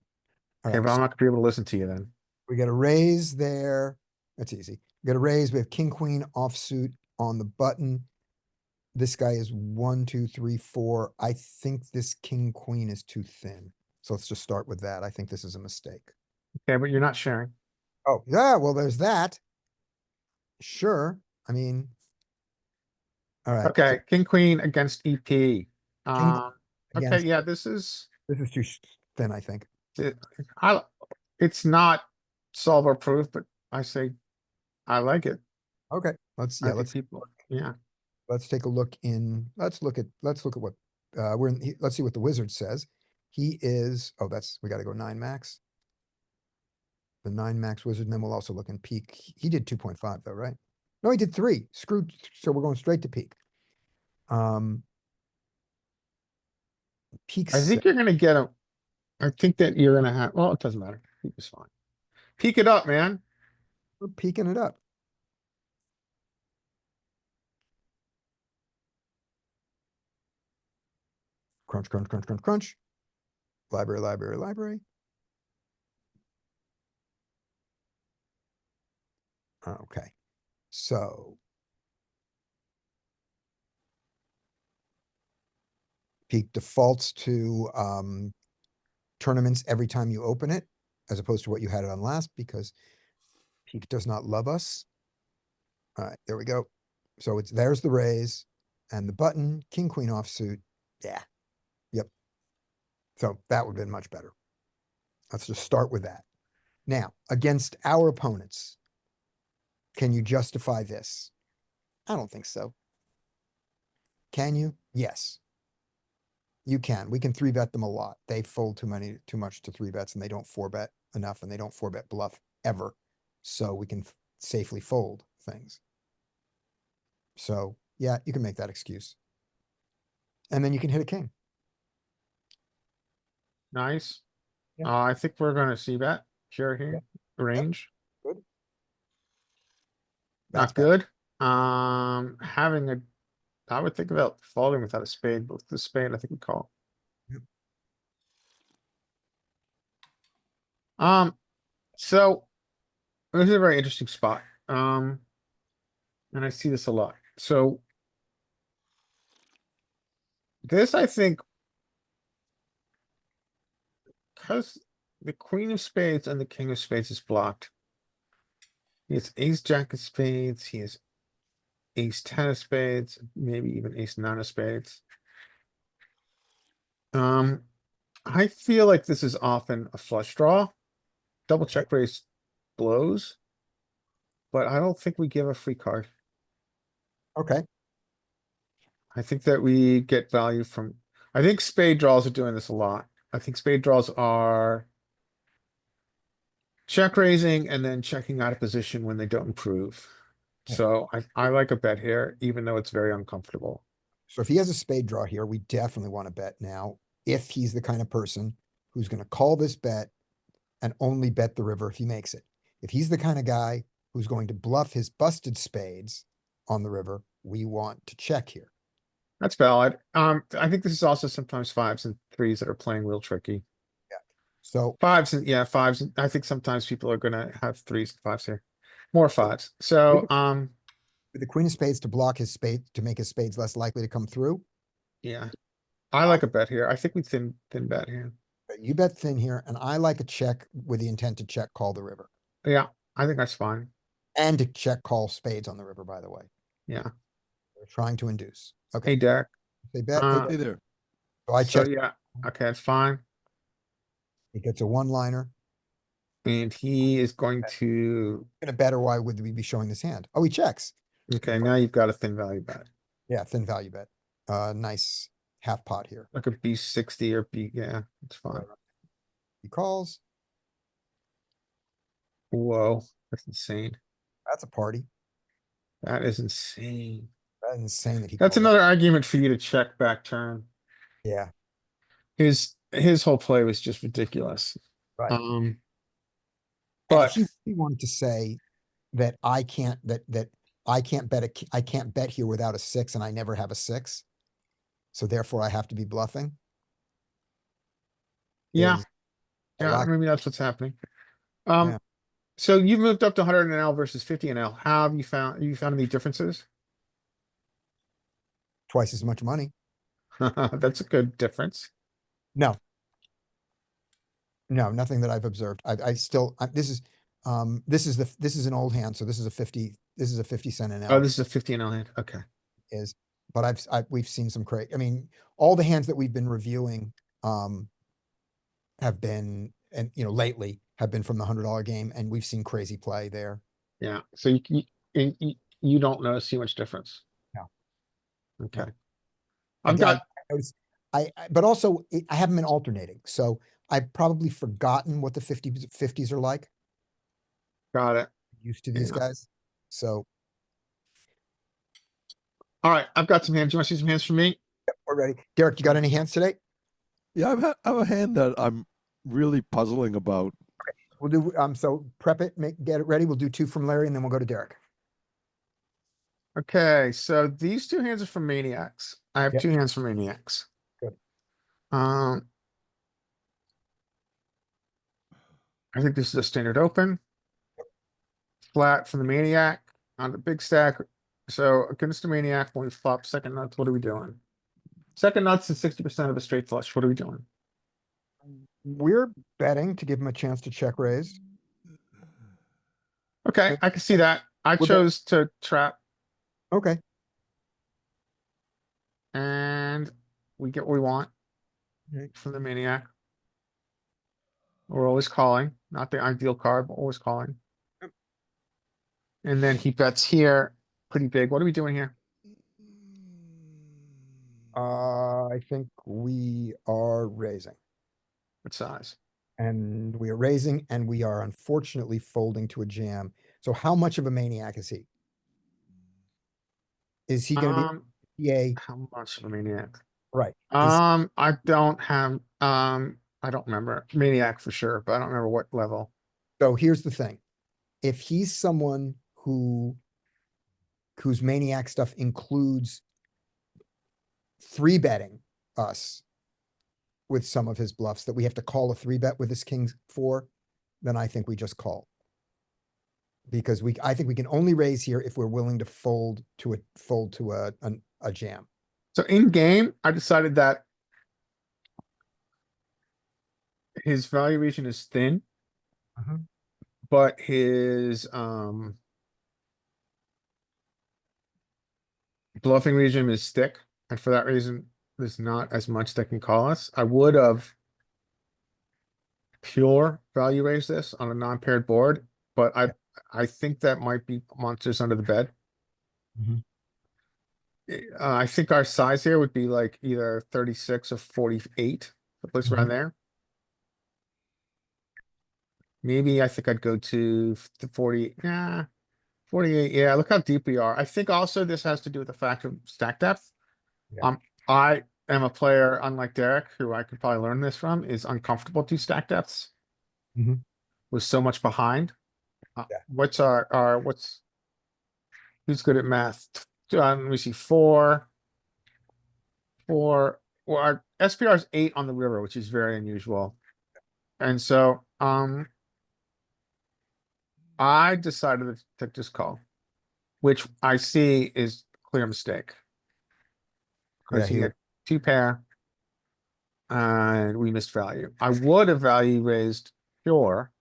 All
Okay,
right.
but I'm
So
not gonna be able to listen to you then.
we get a raise there. That's easy. We get a raise. We have king queen offsuit on the button. This guy is 1, 2, 3, 4. I think this king queen is too thin. So let's just start with that. I think this is a mistake.
Okay, but you're not sharing.
Oh, yeah. Well, there's that. Sure. I mean, all right. So
Okay, king, queen against EP.
king queen
Okay,
against,
yeah,
this is too thin, I think.
it, I, it's not solver proof, but I say I like it.
Okay.
I think people, yeah.
Let's take a look let's look at what, let's see what the wizard says. He is, oh, we got to go 9 max. The 9 max wizard, and then we'll also look in peak. He did 2.5 though, right? No, he did 3. Screwed. So we're going straight to peak. Um, peak
I
six.
think you're gonna get a, I think that you're gonna have, well, it doesn't matter. Peak is fine. Peak it up, man.
We're peaking it up. Crunch, crunch, crunch, crunch, crunch. Library, library, library. Okay. So peak defaults to tournaments every time you open it, as opposed to what you had it on last, because peak does not love us. All right, there we go. So there's the raise and the button, king, queen offsuit. Yeah. Yep. So that would have been much better. Let's just start with that. Now, against our opponents, can you justify this? I don't think so. Can you? Yes. You can. We can 3-bet them a lot. They fold too much to 3-bets, and they don't 4-bet enough, and they don't 4-bet bluff ever. So we can safely fold things. So yeah, you can make that excuse. And then you can hit a king.
Nice.
Yeah.
I think we're gonna see that here
Yeah.
range.
Good. That's
Not
bad.
good. Having a, I would think about folding without a spade, but with the spade, I think we call.
Yep.
Um, so this is a very interesting spot. And I see this a lot. So this, I think, because the queen of spades and the king of spades is blocked. He has ace jack of spades. He has ace ten of spades, maybe even ace nine of spades. Um, I feel like this is often a flush draw. Double check raise blows, but I don't think we give a free card.
Okay.
I think that we get value from, I think spade draws are doing this a lot. I think spade draws are check raising and then checking out of position when they don't improve.
Yeah.
So I like a bet here, even though it's very uncomfortable.
So if he has a spade draw here, we definitely want to bet now if he's the kind of person who's gonna call this bet and only bet the river if he makes it. If he's the kind of guy who's going to bluff his busted spades on the river, we want to check here.
That's valid. I think this is also sometimes fives and threes that are playing real tricky.
So
Fives and yeah, fives. I think sometimes people are gonna have threes and fives here. More fives. So,
with the queen of spades to block his spade, to make his spades less likely to come through,
yeah. I like a bet here. I think we thin bet here.
you bet thin here, and I like a check with the intent to check call the river.
Yeah, I think that's fine.
And to check call spades on the river, by the way.
Yeah.
We're trying to induce.
Hey,
Okay,
Derek.
they bet.
Uh,
Hey there.
So I
So
check,
yeah, okay, that's fine.
he gets a one-liner.
And he is going to,
Gonna bet, or why would we be showing this hand? Oh, he checks.
okay, now you've got a thin value bet.
Yeah, thin value bet. Nice half pot here.
Like a B60 or B, yeah, it's fine.
He calls.
Whoa, that's insane.
That's a party.
That is insane.
That's insane that he.
That's
called.
another argument for you to check back turn.
Yeah,
His whole play was just ridiculous.
right.
Um,
And
but
if he wanted to say that I can't, that I can't bet, I can't bet here without a six, and I never have a six. So therefore I have to be bluffing.
yeah,
is a
yeah,
lot-
maybe that's what's happening.
Yeah.
So you've moved up to 100 an L versus 50 an L. How have you found any differences?
Twice as much money.
That's a good difference.
No. No, nothing that I've observed. I still, this is an old hand, so this is a 50 cent an
Oh,
L
this is a 50 an L hand. Okay.
is, but we've seen some I mean, all the hands that we've been reviewing, have been, and lately have been from the $100 game, and we've seen crazy play there.
Yeah. So you don't notice too much difference.
No.
Okay.
No.
I've got,
I noticed- but also I haven't been alternating, so I've probably forgotten what the 50s are like,
got it.
used to these
Yeah.
guys. So
All right. I've got some hands. You want to see some hands from me?
we're ready. Derek, you got any hands today?
Yeah, I have a hand that I'm really puzzling about.
We'll do, so prep it, get it ready. We'll do two from Larry, and then we'll go to Derek.
Okay. So these two hands are from maniacs. I have
Yep.
two hands from maniacs.
Good.
I think this is a standard open. Flat from the maniac on the big stack. So against the maniac, when we flop second nuts, what are we doing? Second nuts is 60% of a straight flush. What are we doing?
We're betting to give him a chance to check raise.
Okay, I can see that. I
We're bet-
chose to trap
Okay,
and we get what we want
Okay.
from the maniac. We're always calling, not the ideal card, but always calling.
Yep.
And then he bets here pretty big. What are we doing here?
I think we are raising.
What size?
And we are raising, and we are unfortunately folding to a jam. So how much of a maniac is he? Is he gonna be a,
How much of a maniac?
right?
I don't have, I don't remember. Maniac for sure, but I don't remember what level.
So here's the thing. If he's someone whose maniac stuff includes three betting us with some of his bluffs that we have to call a three bet with his king four, then I think we just call. Because I think we can only raise here if we're willing to fold to a jam.
So in game, I decided that his valuation is thin,
Mhm.
but his, bluffing region is thick, and for that reason, there's not as much that can call us. I would have pure value raised this on a non-paired board, but I think that might be monsters under the bed.
Mhm.
I think our size here would be like either 36 or 48, a place around there. Maybe I think I'd go to the 40, 48. Yeah, look how deep we are. I think also this has to do with the fact of stack depth.
Yeah.
I am a player, unlike Derek, who I could probably learn this from, is uncomfortable to stack depths.
Mhm.
Was so much behind.
Yeah.
What's what's, who's good at math? Let me see, well, our SPR is 8 on the river, which is very unusual. And so, I decided to just call, which I see is clear mistake.
Yeah,
Cause he had 2 pair. And we missed value. I would have value raised pure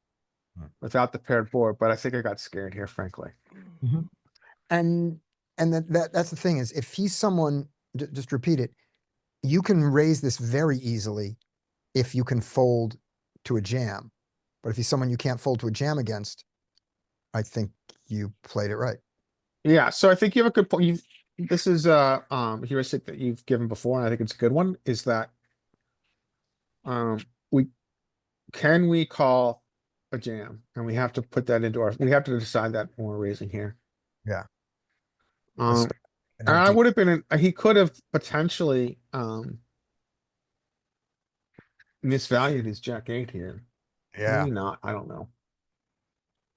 Hmm.
without the paired board, but I think I got scared here, frankly.
Mhm. And that's the thing is if he's someone, just repeat it, you can raise this very easily if you can fold to a jam. But if he's someone you can't fold to a jam against, I think you played it right.
Yeah, so I think you have a good point. This is heuristic that you've given before, and I think it's a good one, is that we can we call a jam? And we have to put that into we have to decide that when we're raising here.
Yeah.
Um,
And
and
how
I
deep-
would have been he could have potentially misvalued his jack 8 here.
Yeah.
Maybe not, I don't know.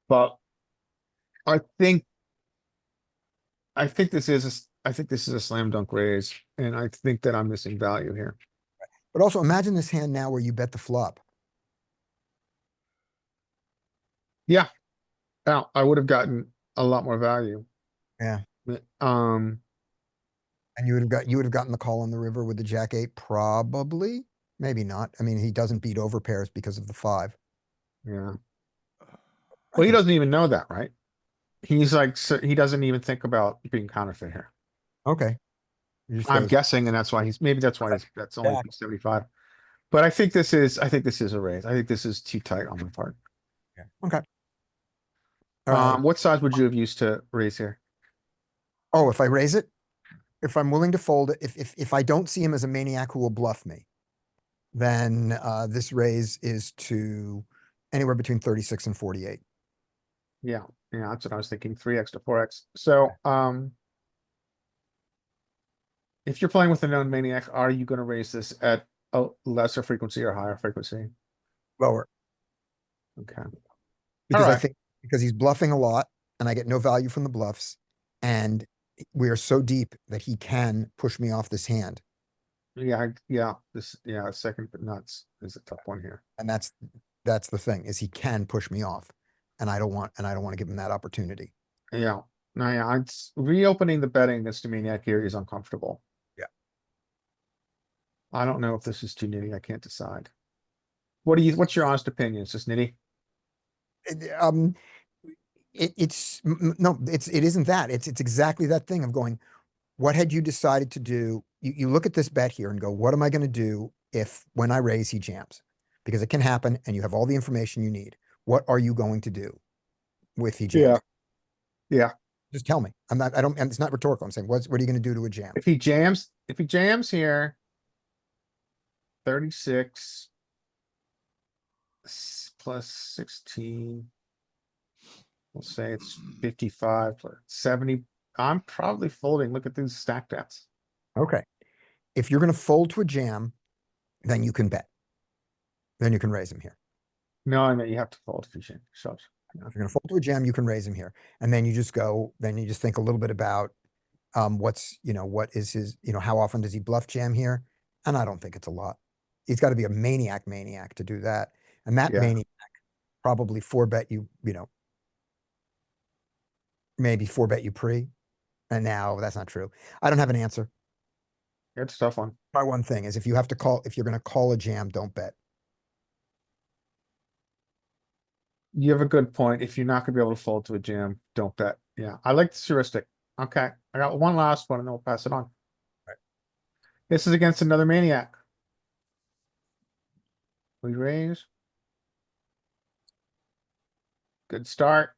But I think this is I think this is a slam dunk raise, and I think that I'm missing value here.
But also imagine this hand now where you bet the flop.
Yeah, now I would have gotten a lot more value.
Yeah.
Um,
And you would have gotten the call on the river with the jack 8, probably. Maybe not. I mean, he doesn't beat over pairs because of the 5.
yeah.
I
Well, he
think so.
doesn't even know that, right? He's like, so he doesn't even think about being counterfeit here.
Okay. He just
I'm
goes,
guessing, and maybe that's why that's only
yeah.
75. But I think this is a raise. I think this is too tight on my part.
Yeah. Okay. All right.
What size would you have used to raise here?
Oh, if I raise it, if I'm willing to fold it, if I don't see him as a maniac who will bluff me, then this raise is to anywhere between 36 and 48.
Yeah, yeah, that's what I was thinking. 3x to 4x. So, if you're playing with a known maniac, are you going to raise this at a lesser frequency or higher frequency?
Lower.
Okay.
Because I
right.
think because he's bluffing a lot and I get no value from the bluffs. And we are so deep that he can push me off this hand.
Yeah, second but nuts is a tough one here.
And that's the thing is he can push me off. And I don't want to give him that opportunity.
Yeah. No, yeah, it's reopening the betting against a maniac here is uncomfortable.
Yeah.
I don't know if this is too nitty. I can't decide. What's your honest opinion? Is this nitty?
Um, no, it isn't that. It's exactly that thing of going, what had you decided to do? You look at this bet here and go, what am I going to do if when I raise he jams? Because it can happen and you have all the information you need. What are you going to do with he jams?
Yeah. Yeah.
Just tell me. I don't, and it's not rhetorical. I'm saying, what are you going to do to a jam?
If he jams here, 36 plus 16. We'll say it's 55 or 70. I'm probably folding. Look at these stack depths.
Okay. If you're going to fold to a jam, then you can bet. Then you can raise him here.
No, I know you have to fold if you jam yourselves.
If you're going to fold to a jam, you can raise him here. And then you just think a little bit about what is his, how often does he bluff jam here? And I don't think it's a lot. He's got to be a maniac to do that. And that
Yeah.
maniac probably 4-bet you, maybe 4-bet you pre. And now that's not true. I don't have an answer.
It's a tough one.
My one thing is if you're going to call a jam, don't bet.
You have a good point. If you're not gonna be able to fold to a jam, don't bet. Yeah, I like the heuristic. Okay, I got one last one and then we'll pass it on.
Right.
This is against another maniac. We raise. Good start.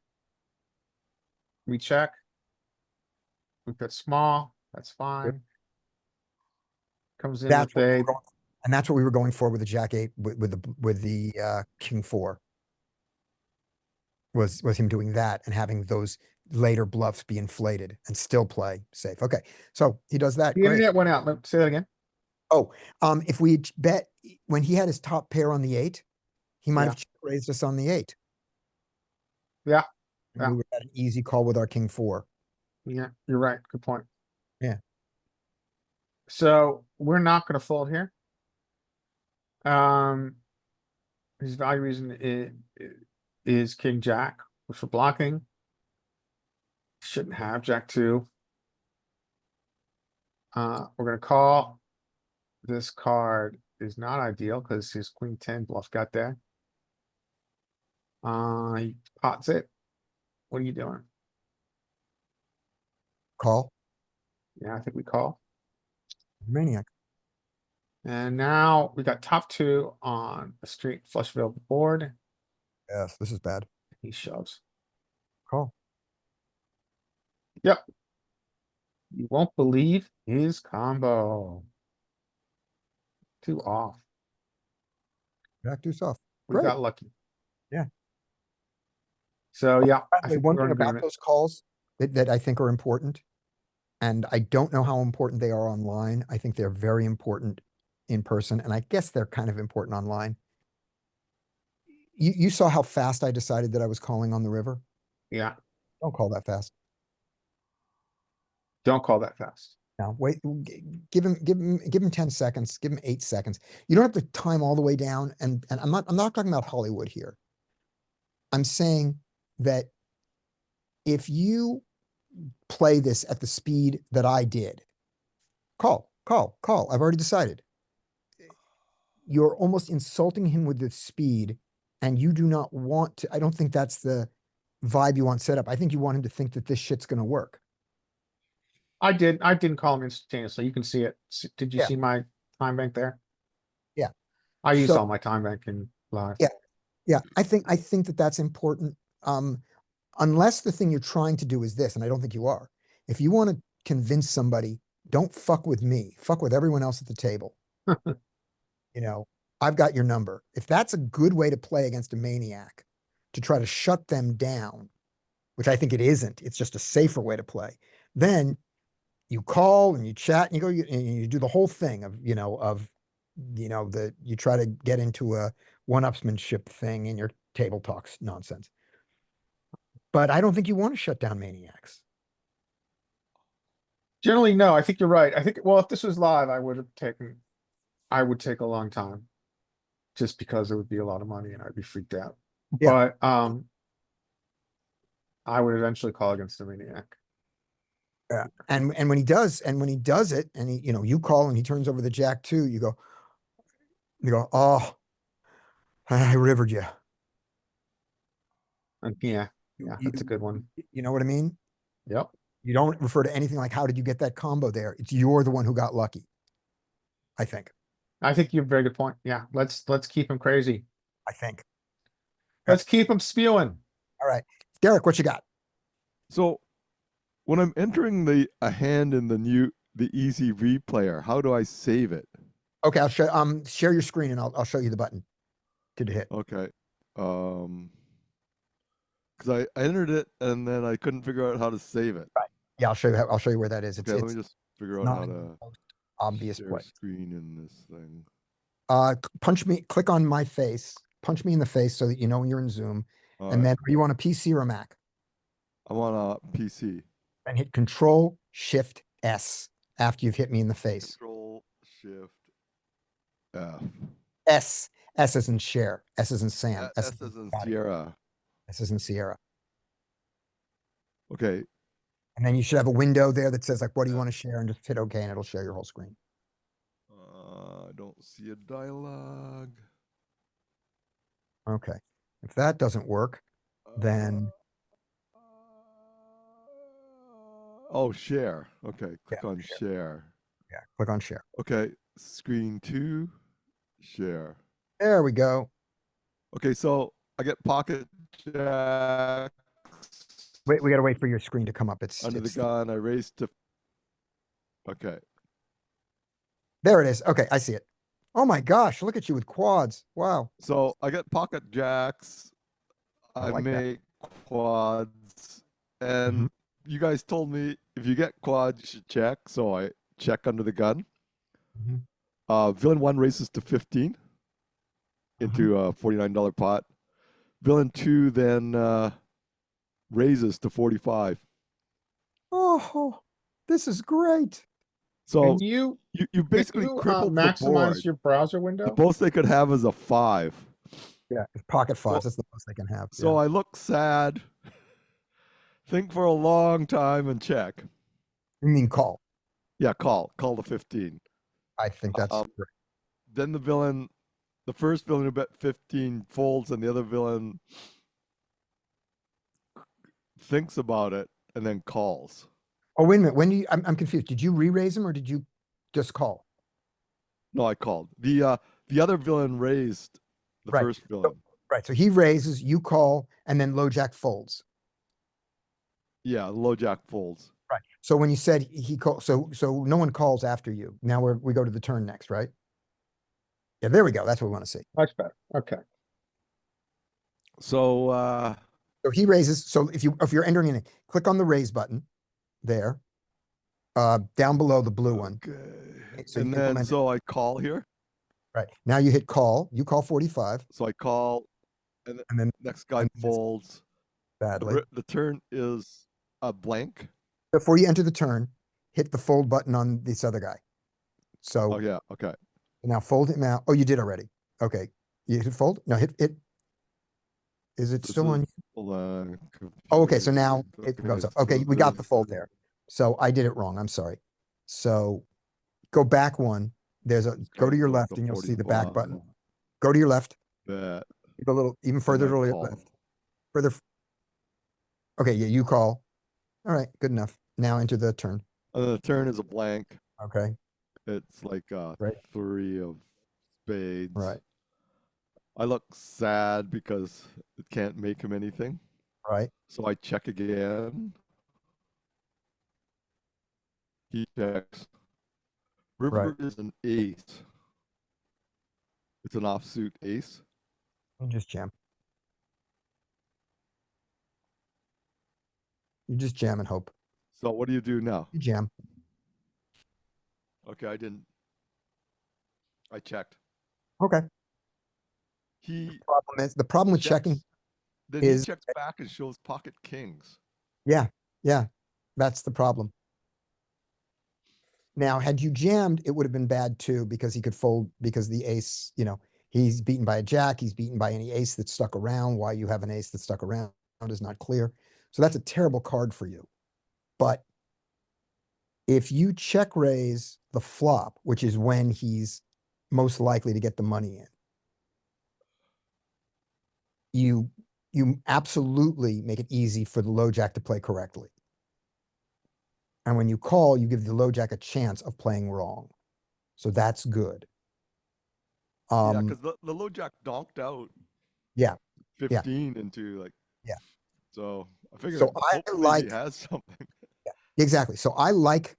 We check. We bet small. That's fine. Comes in
That's
with a.
and that's what we were going for with the jack 8 with the king 4. Was him doing that and having those later bluffs be inflated and still play safe. Okay, so he does that.
The
Great.
internet went out. Say that again.
If we bet when he had his top pair on the 8, he might
Yeah.
have check raised us on the 8.
Yeah,
And
yeah.
we would have had an easy call with our king 4.
yeah, you're right. Good point.
Yeah.
So we're not gonna fold here. His value reason is king jack, which we're blocking. Shouldn't have jack 2. We're gonna call. This card is not ideal because his queen 10 bluff got there. He pots it. What are you doing?
Call.
Yeah, I think we call.
Maniac.
And now we got top 2 on a straight flush available board.
Yes, this is bad.
He shoves.
Call.
Yep. You won't believe his combo. 2 off.
Jack deuce off.
We
Great.
got lucky.
Yeah.
So yeah,
By
I
the way,
think
one
we're in
thing about
agreement.
those calls that I think are important, and I don't know how important they are online. I think they're very important in person, and I guess they're kind of important online. You saw how fast I decided that I was calling on the river?
Yeah,
Don't call that fast.
don't call that fast.
Now, wait, give him 10 seconds, give him 8 seconds. You don't have to time all the way down, and I'm not talking about Hollywood here. I'm saying that if you play this at the speed that I did, call. I've already decided. You're almost insulting him with the speed, and you do not want to. I don't think that's the vibe you want set up. I think you want him to think that this shit's going to work.
I didn't call him instantaneously. You can see it. Did you
Yeah.
see my time bank there?
Yeah.
I used
So-
all my time bank in live.
Yeah. Yeah, I think that that's important. Unless the thing you're trying to do is this, and I don't think you are. If you want to convince somebody, don't fuck with me, fuck with everyone else at the table. You know, I've got your number. If that's a good way to play against a maniac, to try to shut them down, which I think it isn't, it's just a safer way to play, then you call and you chat and and you do the whole thing of, you try to get into a one-upsmanship thing in your table talks nonsense. But I don't think you want to shut down maniacs.
Generally, no, I think you're right. I think, well, if this was live, I would take a long time. Just because it would be a lot of money and I'd be freaked out.
Yeah.
But, I would eventually call against the maniac.
Yeah. And when he does it, and you call and he turns over the jack 2, you go, oh, I rivered you.
And yeah, that's a good one.
You know what I mean?
Yep.
You don't refer to anything like, how did you get that combo there? It's you're the one who got lucky. I think.
I think you have a very good point. Yeah, let's keep him crazy.
I think.
Let's keep him spewing.
All right. Derick, what you got?
So when I'm entering a hand in the easy replayer, how do I save it?
Okay, I'll share your screen and I'll show you the button to hit.
Okay. Because I entered it and then I couldn't figure out how to save it.
Right. Yeah, I'll show you where that is.
Okay, let me just figure out
not
how
in
to
the most obvious
share
place.
screen in this thing.
Click on my face, punch me in the face so that you know when you're in Zoom.
All
And
right.
then are you on a PC or a Mac?
I'm on a PC.
And hit Control Shift S after you've hit me in the face.
Control Shift F.
S as in share. S as in Sam.
S as in
body.
Sierra.
S as in Sierra.
Okay.
And then you should have a window there that says like, what do you want to share? And just hit OK and it'll share your whole screen.
I don't see a dialogue.
Okay. If that doesn't work, then
oh, share. Okay, click
Yeah,
on share.
yeah, click on share.
Okay, screen 2, share.
There we go.
Okay, so I get pocket jack
Wait, we got to wait for your screen to come up.
under the gun. I raise to. Okay.
There it is. Okay, I see it. Oh my gosh, look at you with quads. Wow.
So I get pocket jacks. I
like that.
make quads, and you guys told me if you get quads, you should check. So I check under the gun. Villain 1 raises to 15 into a $49 pot. Villain 2 then raises to 45.
Oh, this is great.
So
Can you,
you basically crippled the board.
maximize your browser
The
window?
most they could have is a 5.
Yeah, pocket
So-
fives. That's the most they can have.
So
yeah.
I look sad, think for a long time, and check.
You mean call?
Yeah, call the 15.
I think that's
Um,
great.
Then the first villain who bet 15 folds, and the other villain thinks about it and then calls.
Oh, wait a minute. When do you? I'm confused. Did you re-raise him or did you just call?
No, I called. The other villain raised the
Right.
first villain.
Right. So he raises, you call, and then low jack folds.
Yeah, low jack folds.
Right. So when you said he called, so no one calls after you. Now we go to the turn next, right? Yeah, there we go. That's what we want to see.
Much better. Okay.
So
So he raises. So if you're entering in, click on the raise button there. Down below the blue one.
okay.
So
And
you
then
implement it.
so I call here.
Right. Now you hit call. You call 45.
So I call,
And then
next guy
and then it's
folds.
badly.
The turn is a blank.
Before you enter the turn, hit the fold button on this other guy. So
Oh yeah, okay.
now fold him out. Oh, you did already. Okay. You hit fold? No, hit it. Is it
This
still on?
is- hold on,
Oh, okay. So now
confused.
it goes up.
so
Okay, we got the
this
fold
is-
there. So I did it wrong. I'm sorry. So go back one. There's a
this
go
guy
to your
goes
left
to
and you'll see the back
45,
button. Go to your left.
bet,
Go a little even further
I
to your
call.
left. Further. Okay, yeah, you call. All right, good enough. Now enter the turn.
And then the turn is a blank.
Okay,
It's like
Right.
3 of spades.
right,
I look sad because it can't make him anything.
right.
So I check again. He checks. River is an ace. It's an offsuit ace.
You just jam. You just jam and hope.
So what do you do now?
You jam.
Okay, I didn't. I checked.
Okay.
He
The problem with checking.
checks, then
is-
he checks back and shows pocket kings.
Yeah, that's the problem. Now, had you jammed, it would have been bad too, because he could fold because the ace, he's beaten by a jack, he's beaten by any ace that's stuck around. Why you have an ace that's stuck around is not clear. So that's a terrible card for you. But if you check raise the flop, which is when he's most likely to get the money in, you absolutely make it easy for the low jack to play correctly. And when you call, you give the low jack a chance of playing wrong. So that's good.
Yeah, because the low jack donked out.
Yeah,
15 into like.
Yeah.
So I figured
So I
hopefully
like-
he has something.
exactly. So I like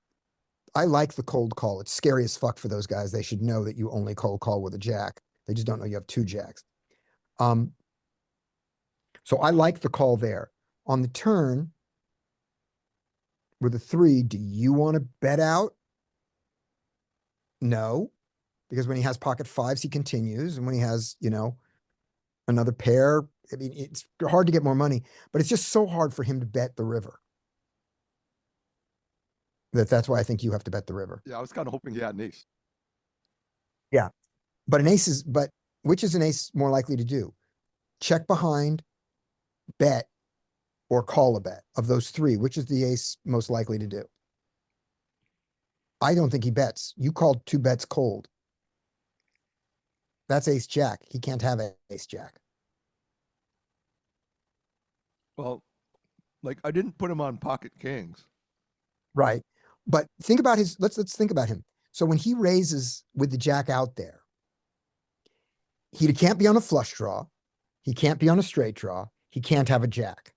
the cold call. It's scary as fuck for those guys. They should know that you only cold call with a jack. They just don't know you have two jacks. So I like the call there. On the turn, with a 3, do you want to bet out? No, because when he has pocket fives, he continues. And when he has, another pair, I mean, it's hard to get more money, but it's just so hard for him to bet the river. That's why I think you have to bet the river.
Yeah, I was kind of hoping he had an ace.
But which is an ace more likely to do? Check behind, bet, or call a bet. Of those three, which is the ace most likely to do? I don't think he bets. You called 2 bets cold. That's ace jack. He can't have ace jack.
Well, like I didn't put him on pocket kings.
Right. But think about let's think about him. So when he raises with the jack out there, he can't be on a flush draw. He can't be on a straight draw. He can't have a jack.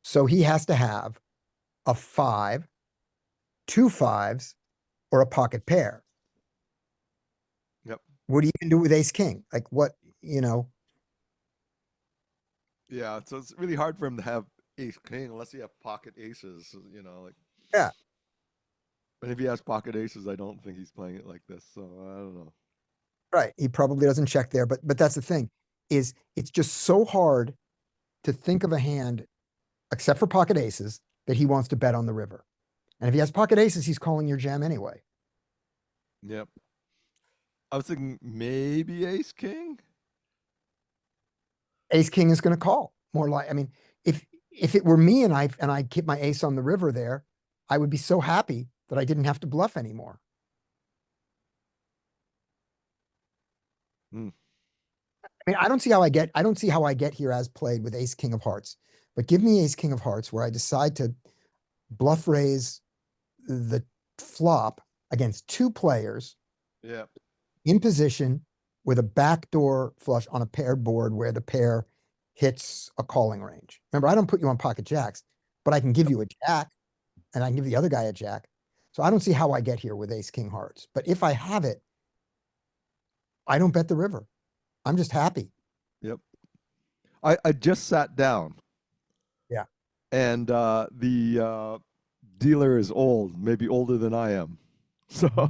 So he has to have a 5, 2 5s, or a pocket pair.
Yep.
What do you do with ace king? Like what,
Yeah, so it's really hard for him to have ace king unless you have pocket aces. Like.
Yeah.
And if he has pocket aces, I don't think he's playing it like this. So I don't know.
Right. He probably doesn't check there, but that's the thing, is it's just so hard to think of a hand, except for pocket aces, that he wants to bet on the river. And if he has pocket aces, he's calling your jam anyway.
Yep. I was thinking maybe ace king.
Ace king is going to call more like, I mean, if it were me and I keep my ace on the river there, I would be so happy that I didn't have to bluff anymore.
Hmm.
I mean, I don't see how I get here as played with ace king of hearts, but give me ace king of hearts where I decide to bluff raise the flop against two players
Yep.
in position with a backdoor flush on a paired board where the pair hits a calling range. Remember, I don't put you on pocket jacks, but I can give you a jack and I can give the other guy a jack. So I don't see how I get here with ace king hearts. But if I have it, I don't bet the river. I'm just happy.
Yep. I just sat down.
Yeah.
And the dealer is old, maybe older than I am. So, so I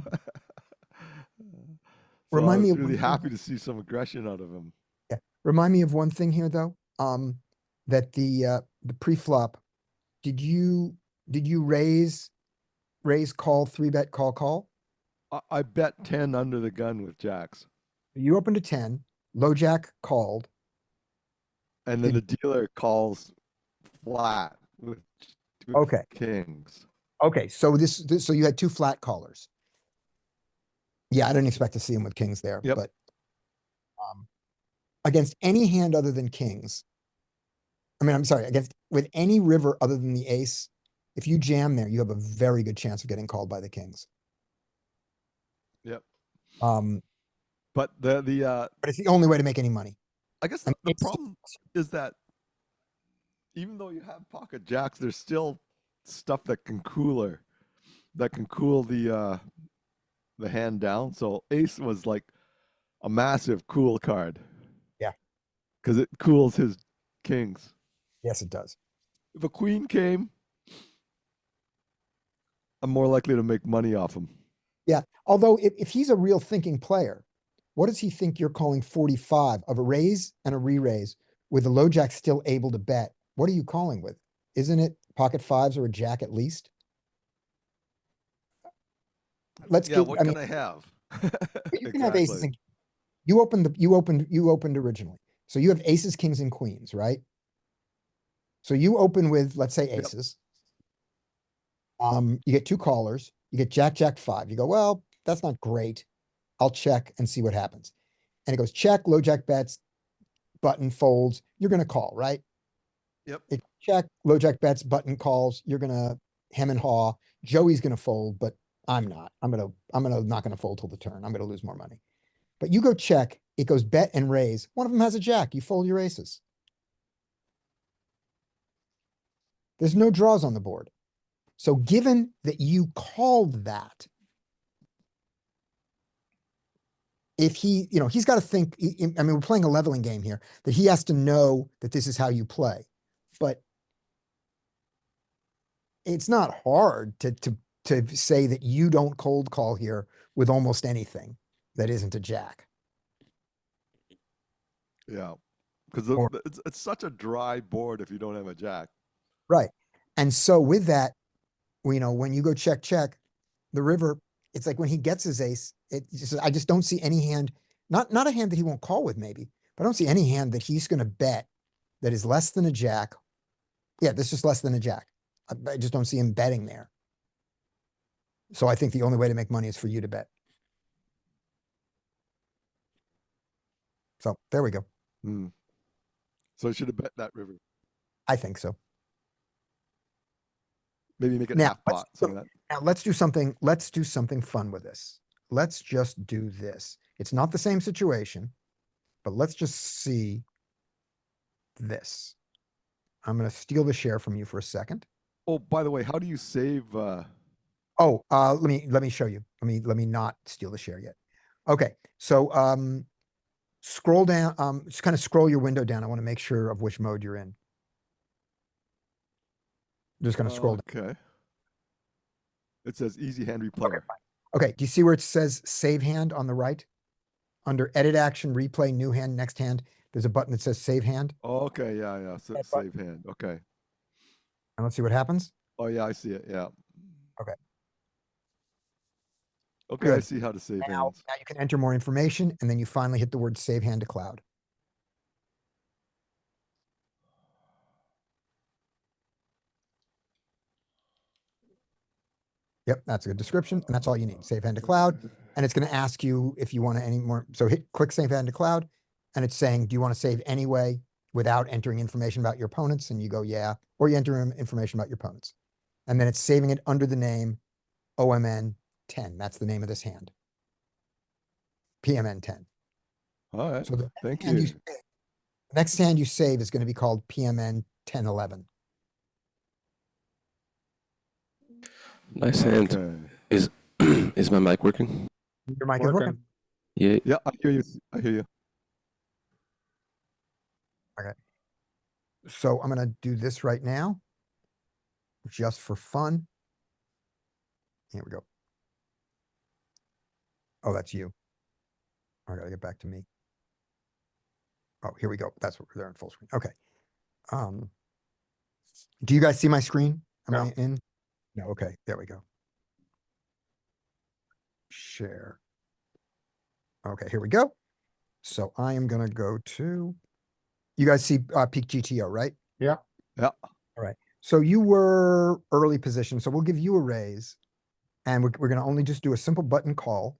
Remind me
was
of
really
one thing.
happy to see some aggression out of him.
Yeah. Remind me of one thing here though. That the pre-flop, did you raise call, three bet, call?
I bet 10 under the gun with jacks.
You opened to 10, low jack called.
And then
Did-
the dealer calls flat with
Okay.
kings.
Okay. So so you had two flat callers. Yeah, I didn't expect to see him with kings there,
Yep.
but against any hand other than kings, I mean, I'm sorry, with any river other than the ace, if you jam there, you have a very good chance of getting called by the kings.
Yep.
Um,
But
but it's the only way to make any money.
I guess
I mean,
the
it's-
problem is that even though you have pocket jacks, there's still stuff that can cool the hand down. So ace was like a massive cool card.
Yeah.
Because it cools his kings.
Yes, it does.
If a queen came, I'm more likely to make money off him.
Yeah. Although if he's a real thinking player, what does he think you're calling 45 of a raise and a re-raise with the low jack still able to bet? What are you calling with? Isn't it pocket fives or a jack at least? Let's
Yeah,
give,
what
I
can
mean,
I have?
you can have aces
Exactly.
and you opened originally. So you have aces, kings, and queens, right? So you open with, let's say,
Yep.
aces. You get two callers, you get jack, jack, five. You go, well, that's not great. I'll check and see what happens. And it goes check, low jack bets, button folds. You're going to call, right?
Yep.
It check, low jack bets, button calls. You're going to hem and haw. Joey's going to fold, but I'm not. I'm not going to fold till the turn. I'm going to lose more money. But you go check, it goes bet and raise. One of them has a jack. You fold your aces. There's no draws on the board. So given that you called that, if he, he's got to think, I mean, we're playing a leveling game here, that he has to know that this is how you play. But it's not hard to say that you don't cold call here with almost anything that isn't a jack.
Yeah. Because it's such a dry board if you don't have a jack.
Right. And so with that, when you go check, check, the river, it's like when he gets his ace, I just don't see any hand, not a hand that he won't call with maybe, but I don't see any hand that he's going to bet that is less than a jack. Yeah, this is less than a jack. I just don't see him betting there. So I think the only way to make money is for you to bet. So there we go.
Hmm. So I should have bet that river.
I think so.
Maybe make it
Now,
half pot. Something like that.
Now let's do something fun with this. Let's just do this. It's not the same situation, but let's just see this. I'm going to steal the share from you for a second.
Oh, by the way, how do you save?
Oh, let me show you. Let me not steal the share yet. Okay. So, scroll down, just kind of scroll your window down. I want to make sure of which mode you're in. Just going to scroll down.
Okay. It says easy hand
Okay,
replayer.
fine. Okay, do you see where it says save hand on the right? Under edit action, replay, new hand, next hand, there's a button that says save hand.
Oh, okay, yeah. So,
That
save hand. Okay.
And let's see what happens.
Oh yeah, I see it. Yeah.
Okay.
Okay, I
Good.
see how to save
Now,
hands.
now you can enter more information, and then you finally hit the word save hand to cloud. Yep, that's a good description, and that's all you need. Save hand to cloud, and it's going to ask you if you want any more. So click save hand to cloud, and it's saying, do you want to save anyway without entering information about your opponents? And you go, yeah, or you enter information about your opponents. And then it's saving it under the name OMN 10. That's the name of this hand. PMN 10.
All right.
So the
Thank
hand
you.
the next hand you save is going to be called PMN 1011.
Nice hand.
Okay.
Is is my mic working?
Your mic is working.
Yeah.
Yeah, I hear you. I hear you.
So I'm going to do this right now, just for fun. Here we go. Oh, that's you. I gotta get back to me. Oh, here we go. That's what we're there in full screen. Okay. Do you guys see my screen? Am
No.
I in? No, okay, there we go. Share. Okay, here we go. So I am gonna go to, you guys see peak GTO, right?
Yeah.
Yeah.
All right. So you were early position, so we'll give you a raise. And we're gonna only just do a simple button call.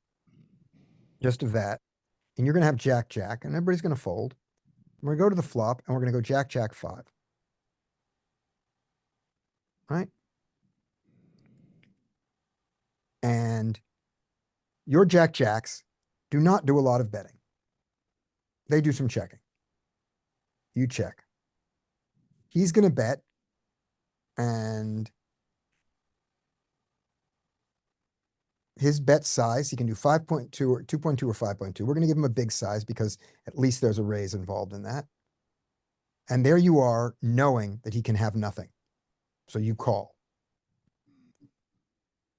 Just of that. And you're gonna have Jack, Jack, and everybody's gonna fold. We're gonna go to the flop and we're gonna go Jack, Jack 5. Right? And your Jack Jacks do not do a lot of betting. They do some checking. You check. He's going to bet. And his bet size, he can do 5.2 or 2.2 or 5.2. We're going to give him a big size because at least there's a raise involved in that. And there you are, knowing that he can have nothing. So you call.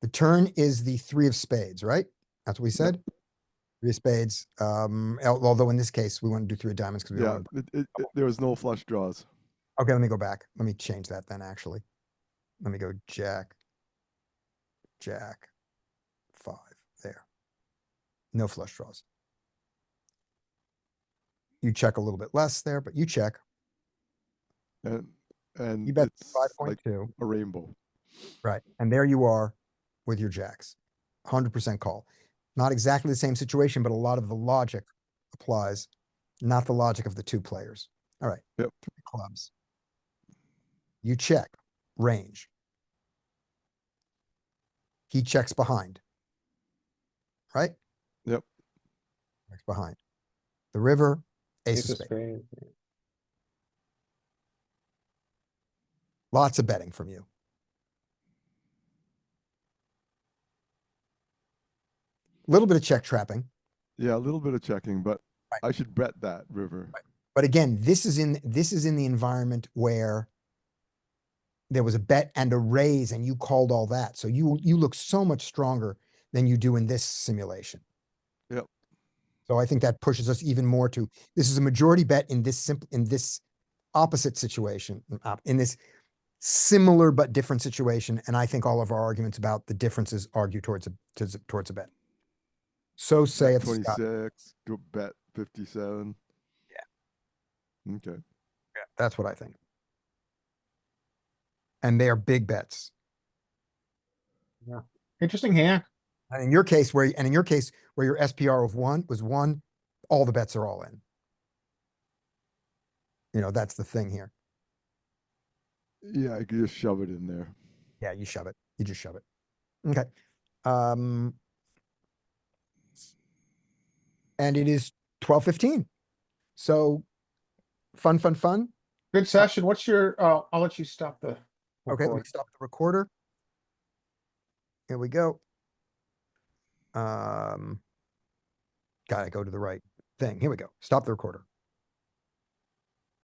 The turn is the 3 of spades, right? That's what we said. 3 of spades. Although in this case, we want to do 3 of diamonds because we
Yeah.
don't want to.
There was no flush draws.
Okay, let me go back. Let me change that then, actually. Let me go Jack, Jack, 5. There. No flush draws. You check a little bit less there, but you check.
And
You bet
it's like
5.2.
a rainbow.
Right. And there you are with your jacks. 100% call. Not exactly the same situation, but a lot of the logic applies. Not the logic of the 2 players. All right.
Yep.
3 clubs. You check. Range. He checks behind. Right?
Yep.
Checks behind. The river, ace of spades.
Spade.
Lots of betting from you. A little bit of check trapping.
Yeah, a little bit of checking, but
Right.
I should bet that river.
Right. But again, this is in the environment where there was a bet and a raise and you called all that. So you look so much stronger than you do in this simulation.
Yep.
So I think that pushes us even more to, this is a majority bet in this opposite situation, in this similar but different situation. And I think all of our arguments about the differences argue towards a bet. So say
Bet
it's Scott.
26, go bet 57.
Yeah.
Okay.
Yeah, that's what I think. And they are big bets.
Yeah. Interesting hand.
And in your case where your SPR of 1 was 1, all the bets are all in. That's the thing here.
Yeah, I could just shove it in there.
Yeah, you shove it. You just shove it. Okay. And it is 12:15. So fun.
Good session. What's your, I'll let you stop the.
Okay, let me
record.
stop the recorder. Here we go. Gotta go to the right thing. Here we go. Stop the recorder.